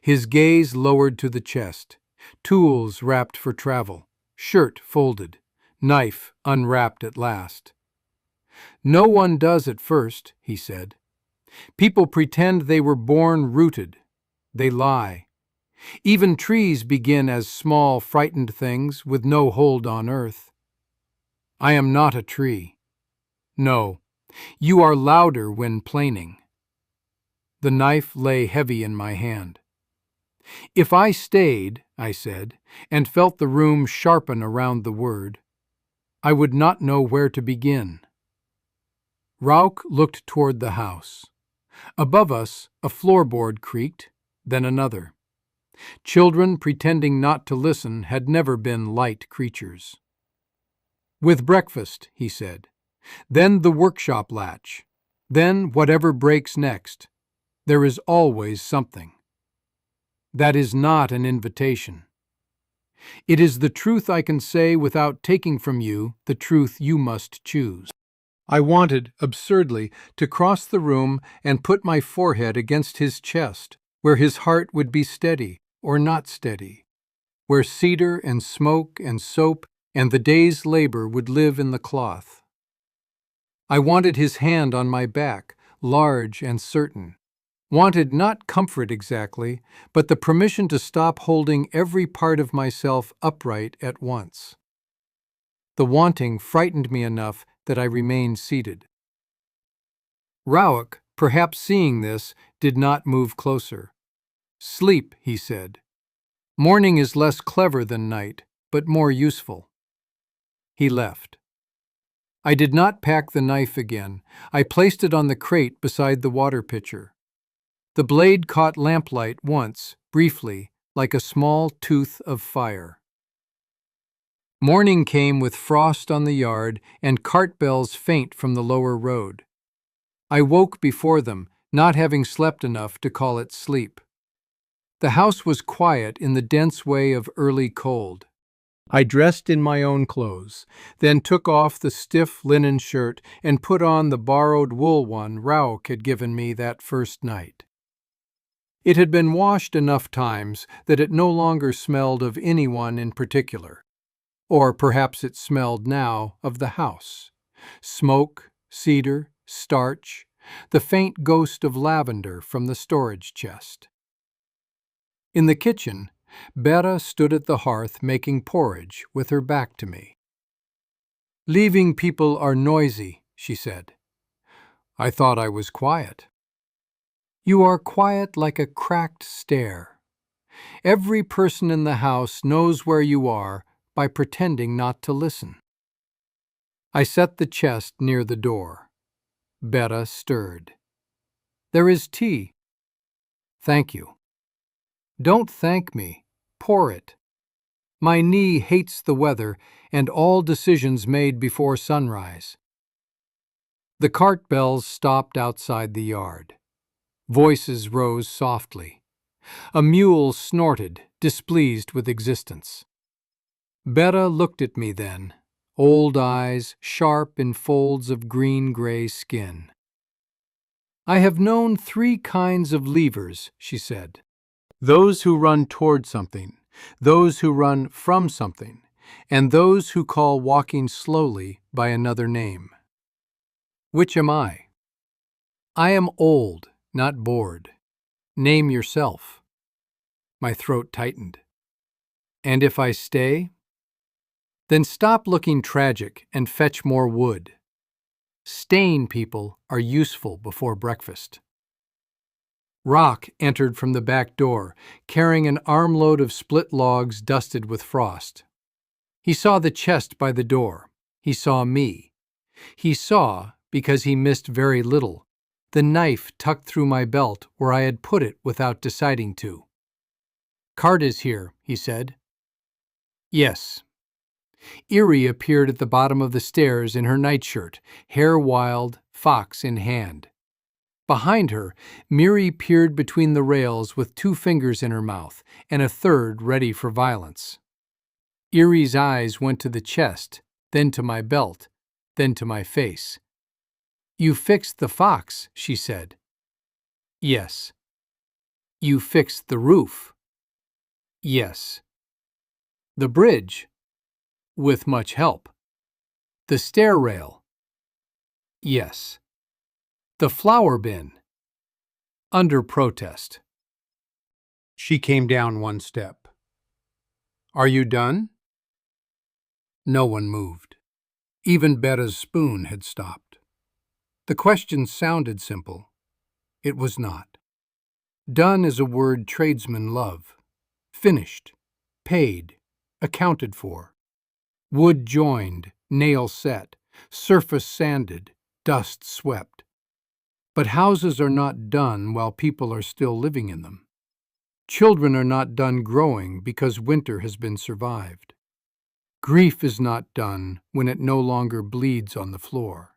His gaze lowered to the chest, tools wrapped for travel, shirt folded, knife unwrapped at last. No one does at first, he said. People pretend they were born rooted. They lie. Even trees begin as small, frightened things with no hold on earth. I am not a tree. No, you are louder when planing. The knife lay heavy in my hand. If I stayed, I said, and felt the room sharpen around the word, I would not know where to begin. Raoul looked toward the house. Above us, a floorboard creaked, then another. Children pretending not to listen had never been light creatures. With breakfast, he said. Then the workshop latch. Then whatever breaks next. There is always something. That is not an invitation. It is the truth I can say without taking from you the truth you must choose. I wanted, absurdly, to cross the room and put my forehead against his chest, where his heart would be steady or not steady, where cedar and smoke and soap and the day's labor would live in the cloth. I wanted his hand on my back, large and certain. Wanted not comfort exactly, but the permission to stop holding every part of myself upright at once. The wanting frightened me enough that I remained seated. Raoul, perhaps seeing this, did not move closer. Sleep, he said. Morning is less clever than night, but more useful. He left. I did not pack the knife again. I placed it on the crate beside the water pitcher. The blade caught lamplight once, briefly, like a small tooth of fire. Morning came with frost on the yard and cart bells faint from the lower road. I woke before them, not having slept enough to call it sleep. The house was quiet in the dense way of early cold. I dressed in my own clothes, then took off the stiff linen shirt and put on the borrowed wool one Raoul had given me that first night. It had been washed enough times that it no longer smelled of anyone in particular. Or perhaps it smelled now of the house. Smoke, cedar, starch, the faint ghost of lavender from the storage chest. In the kitchen, Bera stood at the hearth making porridge with her back to me. Leaving people are noisy, she said. I thought I was quiet. You are quiet like a cracked stair. Every person in the house knows where you are by pretending not to listen. I set the chest near the door. Bera stirred. There is tea. Thank you. Don't thank me. Pour it. My knee hates the weather and all decisions made before sunrise. The cart bells stopped outside the yard. Voices rose softly. A mule snorted, displeased with existence. Bera looked at me then, old eyes sharp in folds of green-gray skin. I have known 3 kinds of leavers, she said. Those who run toward something, those who run from something, and those who call walking slowly by another name. Which am I? I am old, not bored. Name yourself. My throat tightened. And if I stay? Then stop looking tragic and fetch more wood. Staying people are useful before breakfast. Rock entered from the back door, carrying an armload of split logs dusted with frost. He saw the chest by the door. He saw me. He saw, because he missed very little, the knife tucked through my belt where I had put it without deciding to. "Cart is here," he said. "Yes." Erie appeared at the bottom of the stairs in her nightshirt, hair wild, fox in hand. Behind her, Miri peered between the rails with 2 fingers in her mouth and a third ready for violence. Erie's eyes went to the chest, then to my belt, then to my face. "You fixed the fox," she said. "Yes." "You fixed the roof." "Yes." "The bridge." "With much help." "The stair rail." "Yes." "The flour bin." Under protest. She came down 1 step. "Are you done?" No one moved. Even Betta's spoon had stopped. The question sounded simple. It was not. Done is a word tradesmen love. Finished, paid, accounted for. Wood joined, nail set, surface sanded, dust swept. But houses are not done while people are still living in them. Children are not done growing because winter has been survived. Grief is not done when it no longer bleeds on the floor.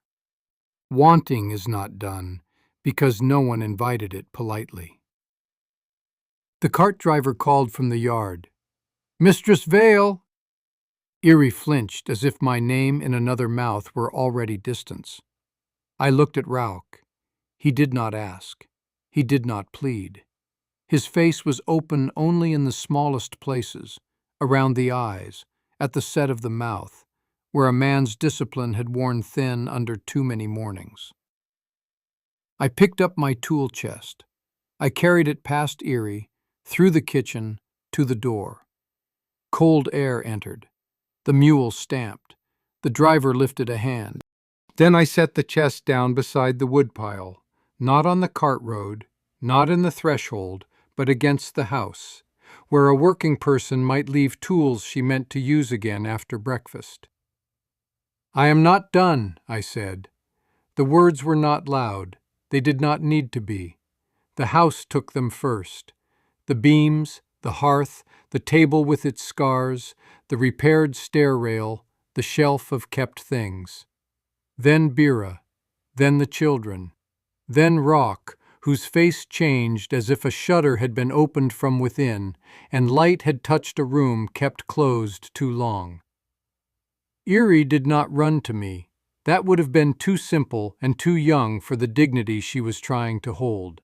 Wanting is not done because no one invited it politely. The cart driver called from the yard, "Mistress Vale!" Erie flinched as if my name in another mouth were already distance. I looked at Raoul. He did not ask. He did not plead. His face was open only in the smallest places, around the eyes, at the set of the mouth, where a man's discipline had worn thin under too many mornings. I picked up my tool chest. I carried it past Erie, through the kitchen, to the door. Cold air entered. The mule stamped. The driver lifted a hand. Then I set the chest down beside the woodpile, not on the cart road, not in the threshold, but against the house, where a working person might leave tools she meant to use again after breakfast. "I am not done," I said. The words were not loud. They did not need to be. The house took them first. The beams, the hearth, the table with its scars, the repaired stair rail, the shelf of kept things. Then Bira, then the children, then Rock, whose face changed as if a shutter had been opened from within, and light had touched a room kept closed too long. Erie did not run to me. That would have been too simple and too young for the dignity she was trying to hold.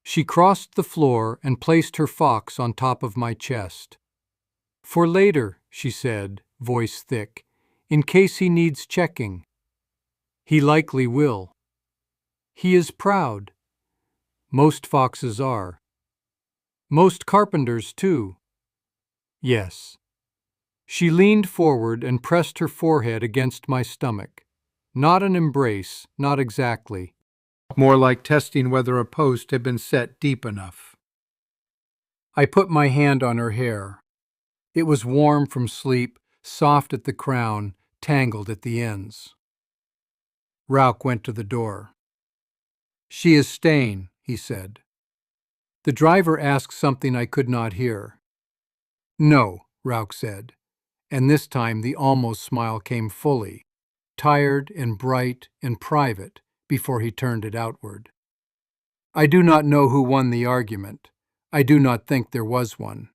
She crossed the floor and placed her fox on top of my chest. "For later," she said, voice thick, "in case he needs checking." "He likely will." "He is proud." "Most foxes are." "Most carpenters, too." "Yes." She leaned forward and pressed her forehead against my stomach. Not an embrace, not exactly. More like testing whether a post had been set deep enough. I put my hand on her hair. It was warm from sleep, soft at the crown, tangled at the ends. Raoul went to the door. "She is staying," he said. The driver asked something I could not hear. "No," Raoul said, and this time the almost smile came fully, tired and bright and private, before he turned it outward. "I do not know who won the argument. I do not think there was one."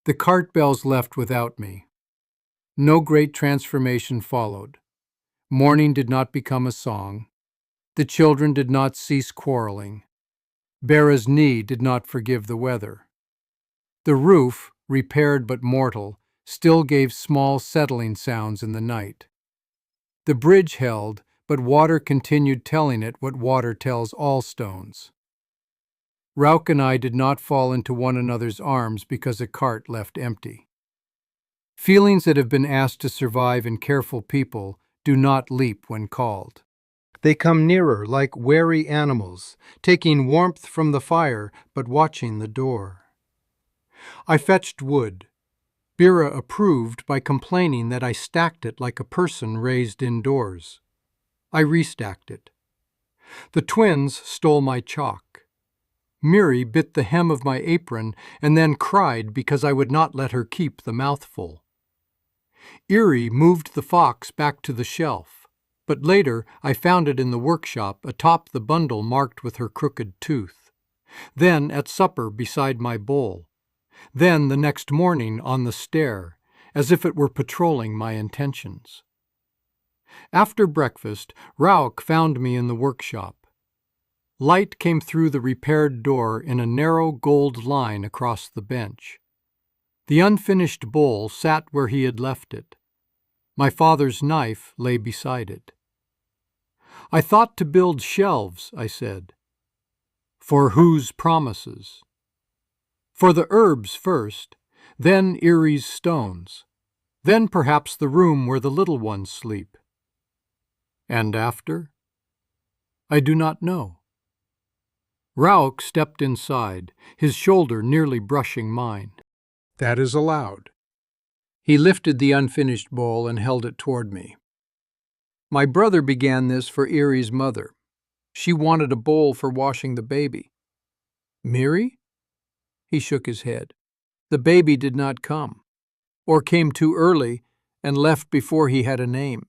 The cart bells left without me. No great transformation followed. Morning did not become a song. The children did not cease quarreling. Bera's knee did not forgive the weather. The roof, repaired but mortal, still gave small settling sounds in the night. The bridge held, but water continued telling it what water tells all stones. Raoul and I did not fall into one another's arms because a cart left empty. Feelings that have been asked to survive in careful people do not leap when called. They come nearer like wary animals, taking warmth from the fire but watching the door. I fetched wood. Bira approved by complaining that I stacked it like a person raised indoors. I restacked it. The twins stole my chalk. Miri bit the hem of my apron and then cried because I would not let her keep the mouthful. Erie moved the fox back to the shelf, but later I found it in the workshop atop the bundle marked with her crooked tooth. Then at supper beside my bowl. Then the next morning on the stair, as if it were patrolling my intentions. After breakfast, Raoul found me in the workshop. Light came through the repaired door in a narrow gold line across the bench. The unfinished bowl sat where he had left it. My father's knife lay beside it. I thought to build shelves, I said. For whose promises? For the herbs first, then Erie's stones, then perhaps the room where the little ones sleep. And after? I do not know. Raoul stepped inside, his shoulder nearly brushing mine. That is allowed. He lifted the unfinished bowl and held it toward me. My brother began this for Erie's mother. She wanted a bowl for washing the baby. Miri? He shook his head. The baby did not come, or came too early and left before he had a name.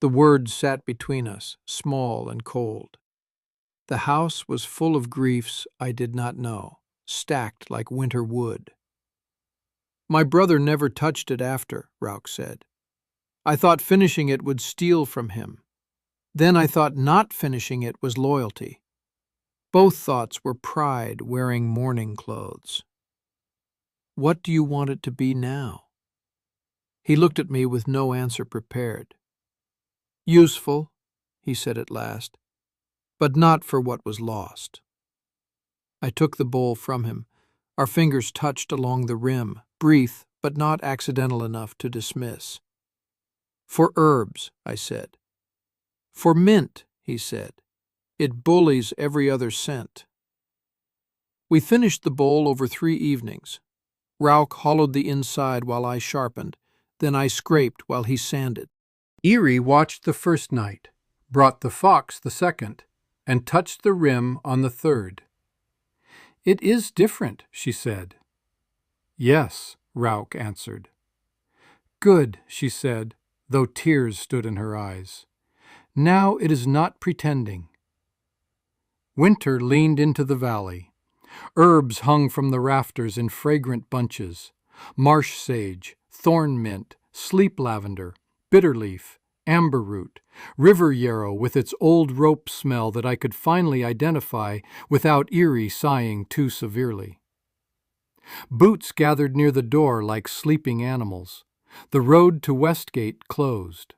The words sat between us, small and cold. The house was full of griefs I did not know, stacked like winter wood. My brother never touched it after, Raoul said. I thought finishing it would steal from him. Then I thought not finishing it was loyalty. Both thoughts were pride wearing mourning clothes. What do you want it to be now? He looked at me with no answer prepared. Useful, he said at last, but not for what was lost. I took the bowl from him. Our fingers touched along the rim, brief but not accidental enough to dismiss. For herbs, I said. For mint, he said. It bullies every other scent. We finished the bowl over 3 evenings. Raoul hollowed the inside while I sharpened, then I scraped while he sanded. Erie watched the first night, brought the fox the second, and touched the rim on the third. It is different, she said. Yes, Raoul answered. Good, she said, though tears stood in her eyes. Now it is not pretending. Winter leaned into the valley. Herbs hung from the rafters in fragrant bunches. Marsh sage, thorn mint, sleep lavender, bitterleaf, amber root, river yarrow with its old rope smell that I could finally identify without Erie sighing too severely. Boots gathered near the door like sleeping animals. The road to Westgate closed.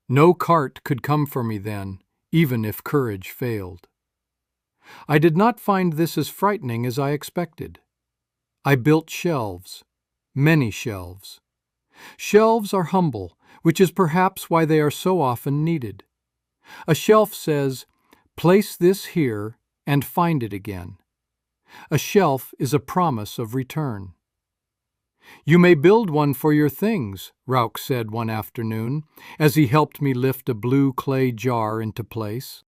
No cart could come for me then, even if courage failed. I did not find this as frightening as I expected. I built shelves, many shelves. Shelves are humble, which is perhaps why they are so often needed. A shelf says, place this here and find it again. A shelf is a promise of return. You may build one for your things, Raoul said one afternoon, as he helped me lift a blue clay jar into place.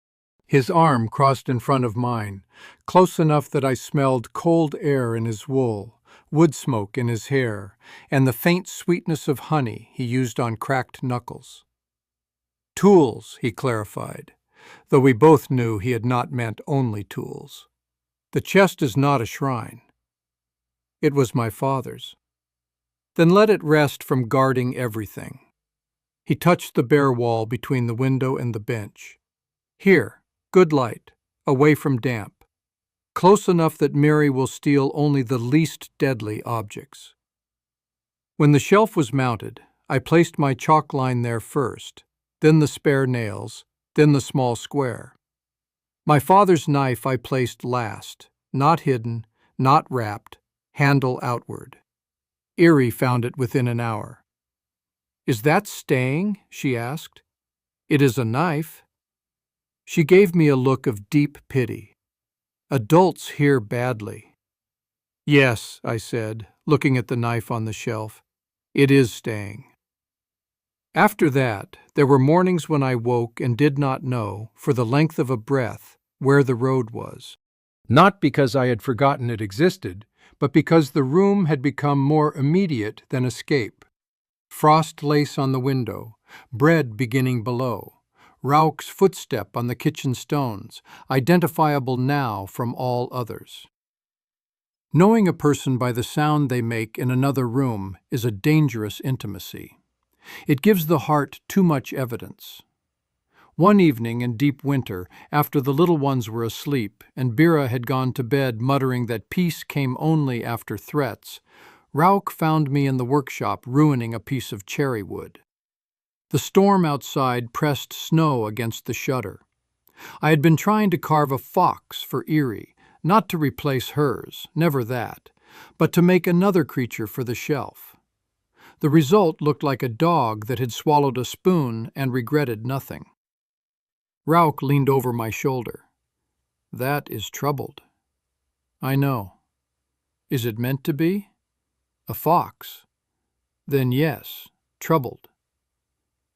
His arm crossed in front of mine, close enough that I smelled cold air in his wool, wood smoke in his hair, and the faint sweetness of honey he used on cracked knuckles. Tools, he clarified, though we both knew he had not meant only tools. The chest is not a shrine. It was my father's. Then let it rest from guarding everything. He touched the bare wall between the window and the bench. Here, good light, away from damp, close enough that Mary will steal only the least deadly objects. When the shelf was mounted, I placed my chalk line there first, then the spare nails, then the small square. My father's knife I placed last, not hidden, not wrapped, handle outward. Erie found it within an hour. "Is that staying?" she asked. "It is a knife." She gave me a look of deep pity. "Adults hear badly." "Yes," I said, looking at the knife on the shelf. "It is staying." After that, there were mornings when I woke and did not know, for the length of a breath, where the road was. Not because I had forgotten it existed, but because the room had become more immediate than escape. Frost lace on the window, bread beginning below, Raoul's footstep on the kitchen stones, identifiable now from all others. Knowing a person by the sound they make in another room is a dangerous intimacy. It gives the heart too much evidence. One evening in deep winter, after the little ones were asleep and Bira had gone to bed muttering that peace came only after threats, Raoul found me in the workshop ruining a piece of cherry wood. The storm outside pressed snow against the shutter. I had been trying to carve a fox for Erie, not to replace hers, never that, but to make another creature for the shelf. The result looked like a dog that had swallowed a spoon and regretted nothing. Raoul leaned over my shoulder. "That is troubled." "I know." "Is it meant to be?" "A fox." "Then yes, troubled."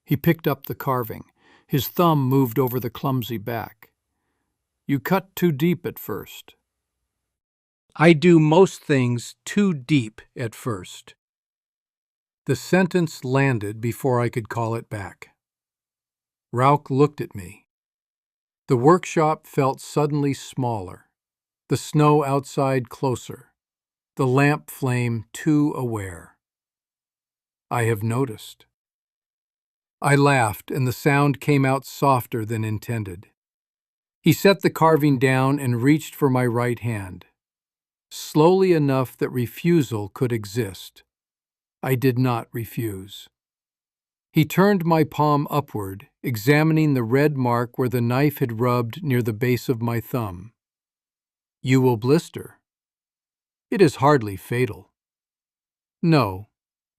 He picked up the carving. His thumb moved over the clumsy back. "You cut too deep at first." "I do most things too deep at first." The sentence landed before I could call it back. Raoul looked at me. The workshop felt suddenly smaller, the snow outside closer, the lamp flame too aware. "I have noticed." I laughed, and the sound came out softer than intended. He set the carving down and reached for my right hand. Slowly enough that refusal could exist. I did not refuse. He turned my palm upward, examining the red mark where the knife had rubbed near the base of my thumb. "You will blister." "It is hardly fatal." "No,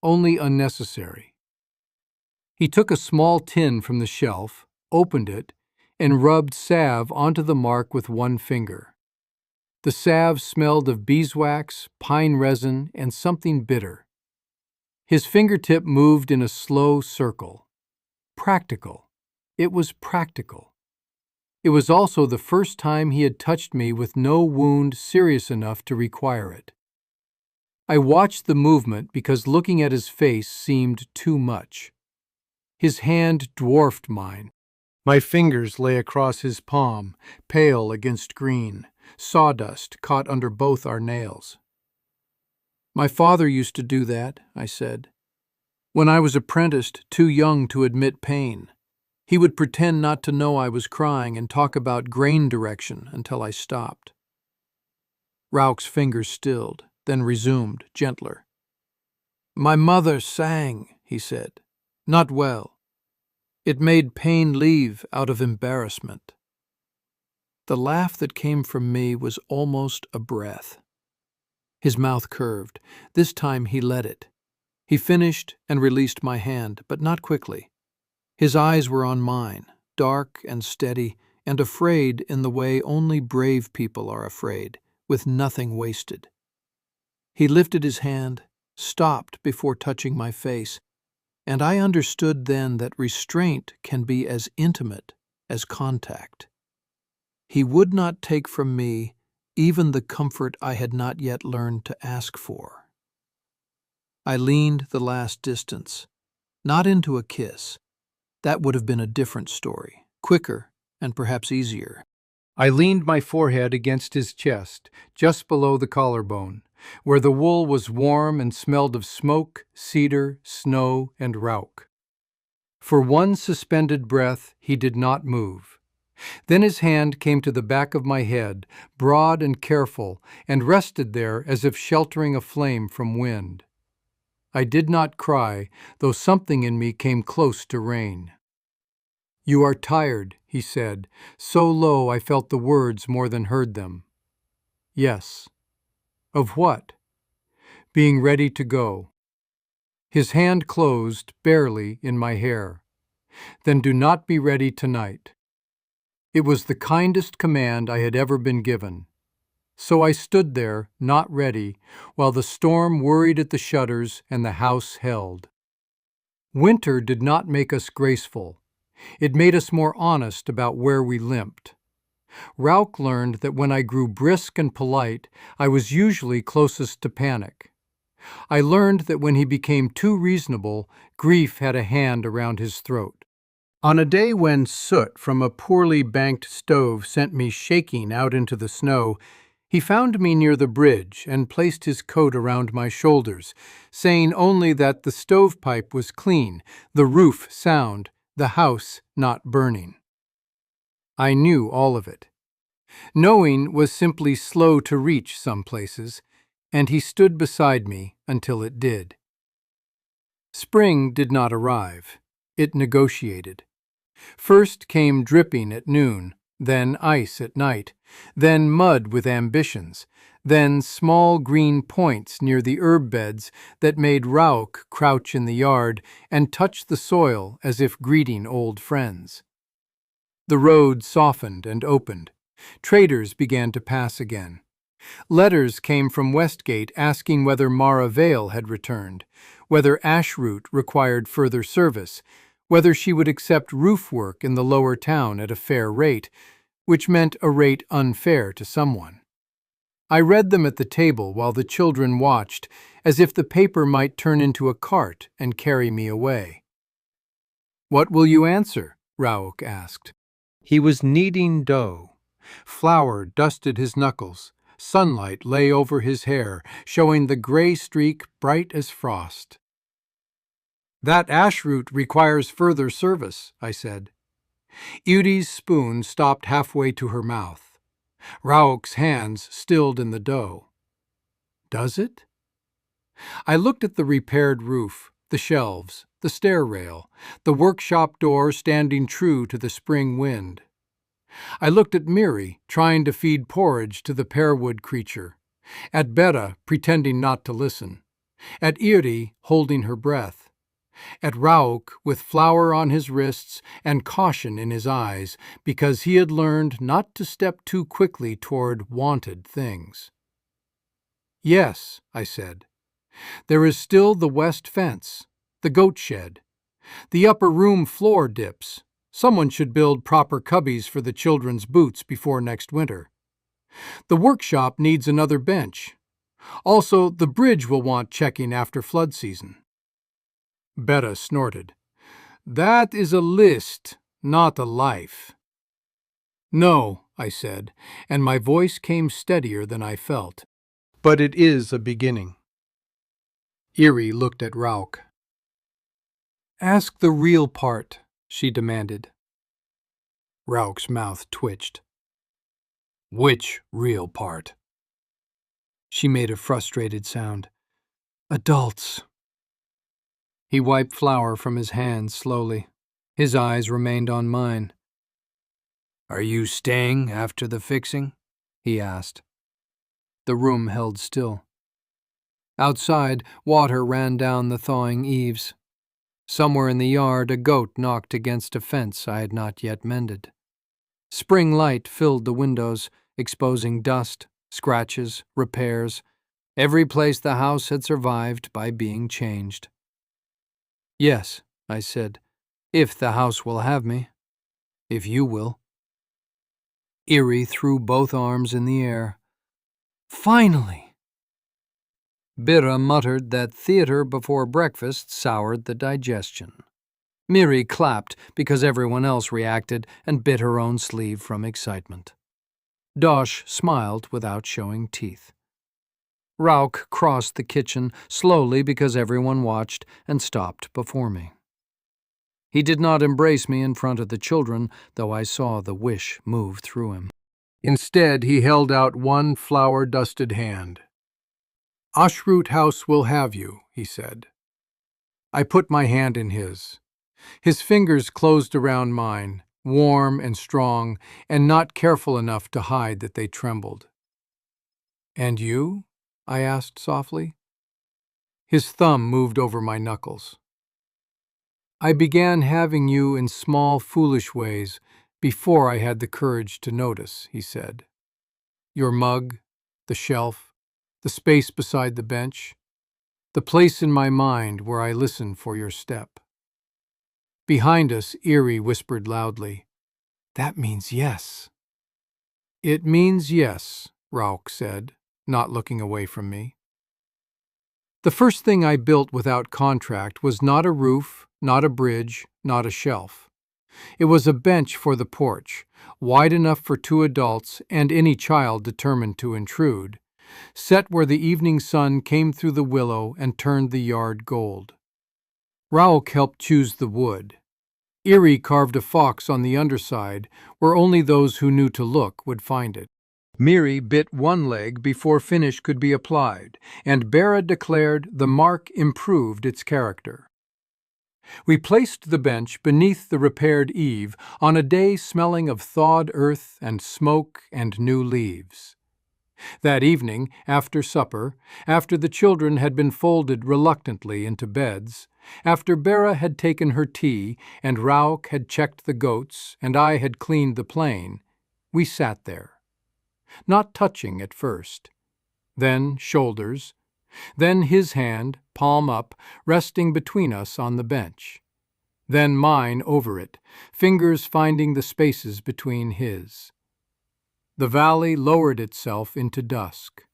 only unnecessary." He took a small tin from the shelf, opened it, and rubbed salve onto the mark with one finger. The salve smelled of beeswax, pine resin, and something bitter. His fingertip moved in a slow circle. Practical. It was practical. It was also the first time he had touched me with no wound serious enough to require it. I watched the movement because looking at his face seemed too much. His hand dwarfed mine. My fingers lay across his palm, pale against green, sawdust caught under both our nails. "My father used to do that," I said. "When I was apprenticed, too young to admit pain. He would pretend not to know I was crying and talk about grain direction until I stopped." Raoul's fingers stilled, then resumed, gentler. "My mother sang," he said. "Not well. It made pain leave out of embarrassment." The laugh that came from me was almost a breath. His mouth curved. This time he let it. He finished and released my hand, but not quickly. His eyes were on mine, dark and steady, and afraid in the way only brave people are afraid, with nothing wasted. He lifted his hand, stopped before touching my face, and I understood then that restraint can be as intimate as contact. He would not take from me even the comfort I had not yet learned to ask for. I leaned the last distance, not into a kiss. That would have been a different story, quicker and perhaps easier. I leaned my forehead against his chest, just below the collarbone, where the wool was warm and smelled of smoke, cedar, snow, and Raoul. For one suspended breath, he did not move. Then his hand came to the back of my head, broad and careful, and rested there as if sheltering a flame from wind. I did not cry, though something in me came close to rain. "You are tired," he said, so low I felt the words more than heard them. "Yes." "Of what?" "Being ready to go." His hand closed, barely, in my hair. "Then do not be ready tonight." It was the kindest command I had ever been given. So I stood there, not ready, while the storm worried at the shutters and the house held. Winter did not make us graceful. It made us more honest about where we limped. Raoul learned that when I grew brisk and polite, I was usually closest to panic. I learned that when he became too reasonable, grief had a hand around his throat. On a day when soot from a poorly banked stove sent me shaking out into the snow, he found me near the bridge and placed his coat around my shoulders, saying only that the stovepipe was clean, the roof sound, the house not burning. I knew all of it. Knowing was simply slow to reach some places, and he stood beside me until it did. Spring did not arrive. It negotiated. First came dripping at noon, then ice at night, then mud with ambitions, then small green points near the herb beds that made Raoul crouch in the yard and touch the soil as if greeting old friends. The road softened and opened. Traders began to pass again. Letters came from Westgate asking whether Mara Vale had returned, whether Ashroot required further service, whether she would accept roof work in the lower town at a fair rate, which meant a rate unfair to someone. I read them at the table while the children watched, as if the paper might turn into a cart and carry me away. "What will you answer?" Raoul asked. He was kneading dough. Flour dusted his knuckles. Sunlight lay over his hair, showing the gray streak bright as frost. "That ashroot requires further service," I said. Udi's spoon stopped halfway to her mouth. Raoul's hands stilled in the dough. "Does it?" I looked at the repaired roof, the shelves, the stair rail, the workshop door standing true to the spring wind. I looked at Miri, trying to feed porridge to the pearwood creature, at Betta, pretending not to listen, at Iri, holding her breath, at Raoul, with flour on his wrists and caution in his eyes, because he had learned not to step too quickly toward wanted things. "Yes," I said. "There is still the west fence, the goat shed. The upper room floor dips. Someone should build proper cubbies for the children's boots before next winter. The workshop needs another bench. Also, the bridge will want checking after flood season." Betta snorted. "That is a list, not a life." "No," I said, and my voice came steadier than I felt. "But it is a beginning." Iri looked at Raoul. "Ask the real part," she demanded. Raoul's mouth twitched. "Which real part?" She made a frustrated sound. "Adults." He wiped flour from his hands slowly. His eyes remained on mine. "Are you staying after the fixing?" he asked. The room held still. Outside, water ran down the thawing eaves. Somewhere in the yard, a goat knocked against a fence I had not yet mended. Spring light filled the windows, exposing dust, scratches, repairs, every place the house had survived by being changed. "Yes," I said, "if the house will have me. If you will." Iri threw both arms in the air. "Finally!" Birra muttered that theater before breakfast soured the digestion. Miri clapped because everyone else reacted and bit her own sleeve from excitement. Dosh smiled without showing teeth. Raoul crossed the kitchen slowly because everyone watched and stopped before me. He did not embrace me in front of the children, though I saw the wish move through him. Instead, he held out one flour-dusted hand. "Ashroot House will have you," he said. I put my hand in his. His fingers closed around mine, warm and strong, and not careful enough to hide that they trembled. "And you?" I asked softly. His thumb moved over my knuckles. "I began having you in small, foolish ways before I had the courage to notice," he said. "Your mug, the shelf, the space beside the bench, the place in my mind where I listen for your step." Behind us, Erie whispered loudly, "That means yes." "It means yes," Raoul said, not looking away from me. The first thing I built without contract was not a roof, not a bridge, not a shelf. It was a bench for the porch, wide enough for 2 adults and any child determined to intrude, set where the evening sun came through the willow and turned the yard gold. Raoul helped choose the wood. Erie carved a fox on the underside, where only those who knew to look would find it. Miri bit one leg before finish could be applied, and Bera declared the mark improved its character. We placed the bench beneath the repaired eave on a day smelling of thawed earth and smoke and new leaves. That evening, after supper, after the children had been folded reluctantly into beds, after Bera had taken her tea and Raoul had checked the goats and I had cleaned the plane, we sat there. Not touching at first, then shoulders, then his hand, palm up, resting between us on the bench, then mine over it, fingers finding the spaces between his. The valley lowered itself into dusk.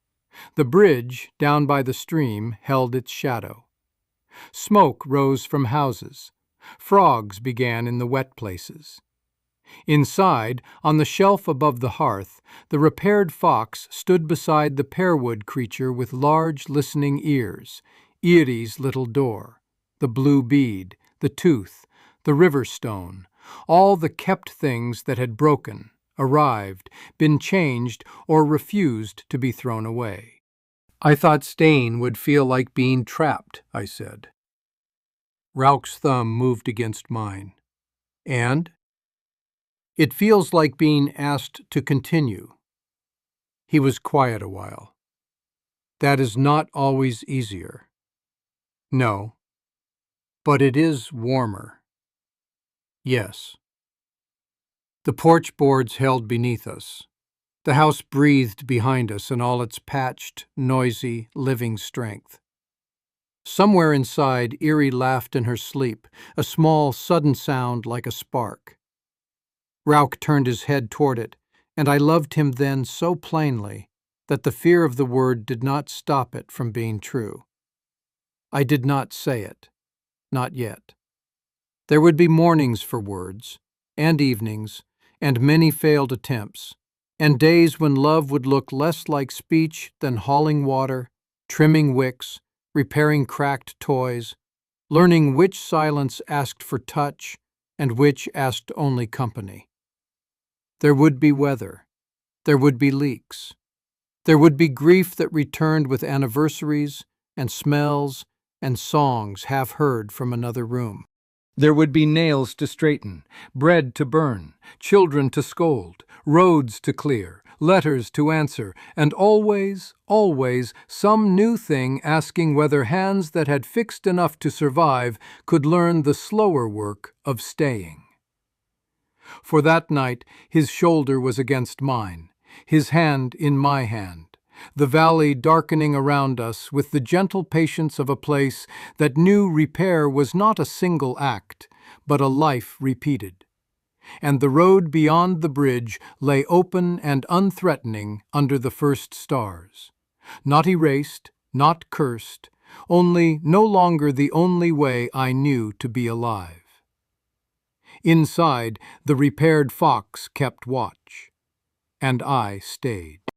The bridge, down by the stream, held its shadow. Smoke rose from houses. Frogs began in the wet places. Inside, on the shelf above the hearth, the repaired fox stood beside the pearwood creature with large listening ears, Erie's little door, the blue bead, the tooth, the river stone, all the kept things that had broken, arrived, been changed, or refused to be thrown away. "I thought staying would feel like being trapped," I said. Raoul's thumb moved against mine. "And?" "It feels like being asked to continue." He was quiet a while. "That is not always easier." "No. But it is warmer." "Yes." The porch boards held beneath us. The house breathed behind us in all its patched, noisy, living strength. Somewhere inside, Erie laughed in her sleep, a small, sudden sound like a spark. Raoul turned his head toward it, and I loved him then so plainly that the fear of the word did not stop it from being true. I did not say it, not yet. There would be mornings for words, and evenings, and many failed attempts, and days when love would look less like speech than hauling water, trimming wicks, repairing cracked toys, learning which silence asked for touch and which asked only company. There would be weather. There would be leaks. There would be grief that returned with anniversaries and smells and songs half heard from another room. There would be nails to straighten, bread to burn, children to scold, roads to clear, letters to answer, and always, always some new thing asking whether hands that had fixed enough to survive could learn the slower work of staying. For that night, his shoulder was against mine, his hand in my hand, the valley darkening around us with the gentle patience of a place that knew repair was not a single act, but a life repeated. And the road beyond the bridge lay open and unthreatening under the first stars. Not erased, not cursed, only no longer the only way I knew to be alive. Inside, the repaired fox kept watch, and I stayed.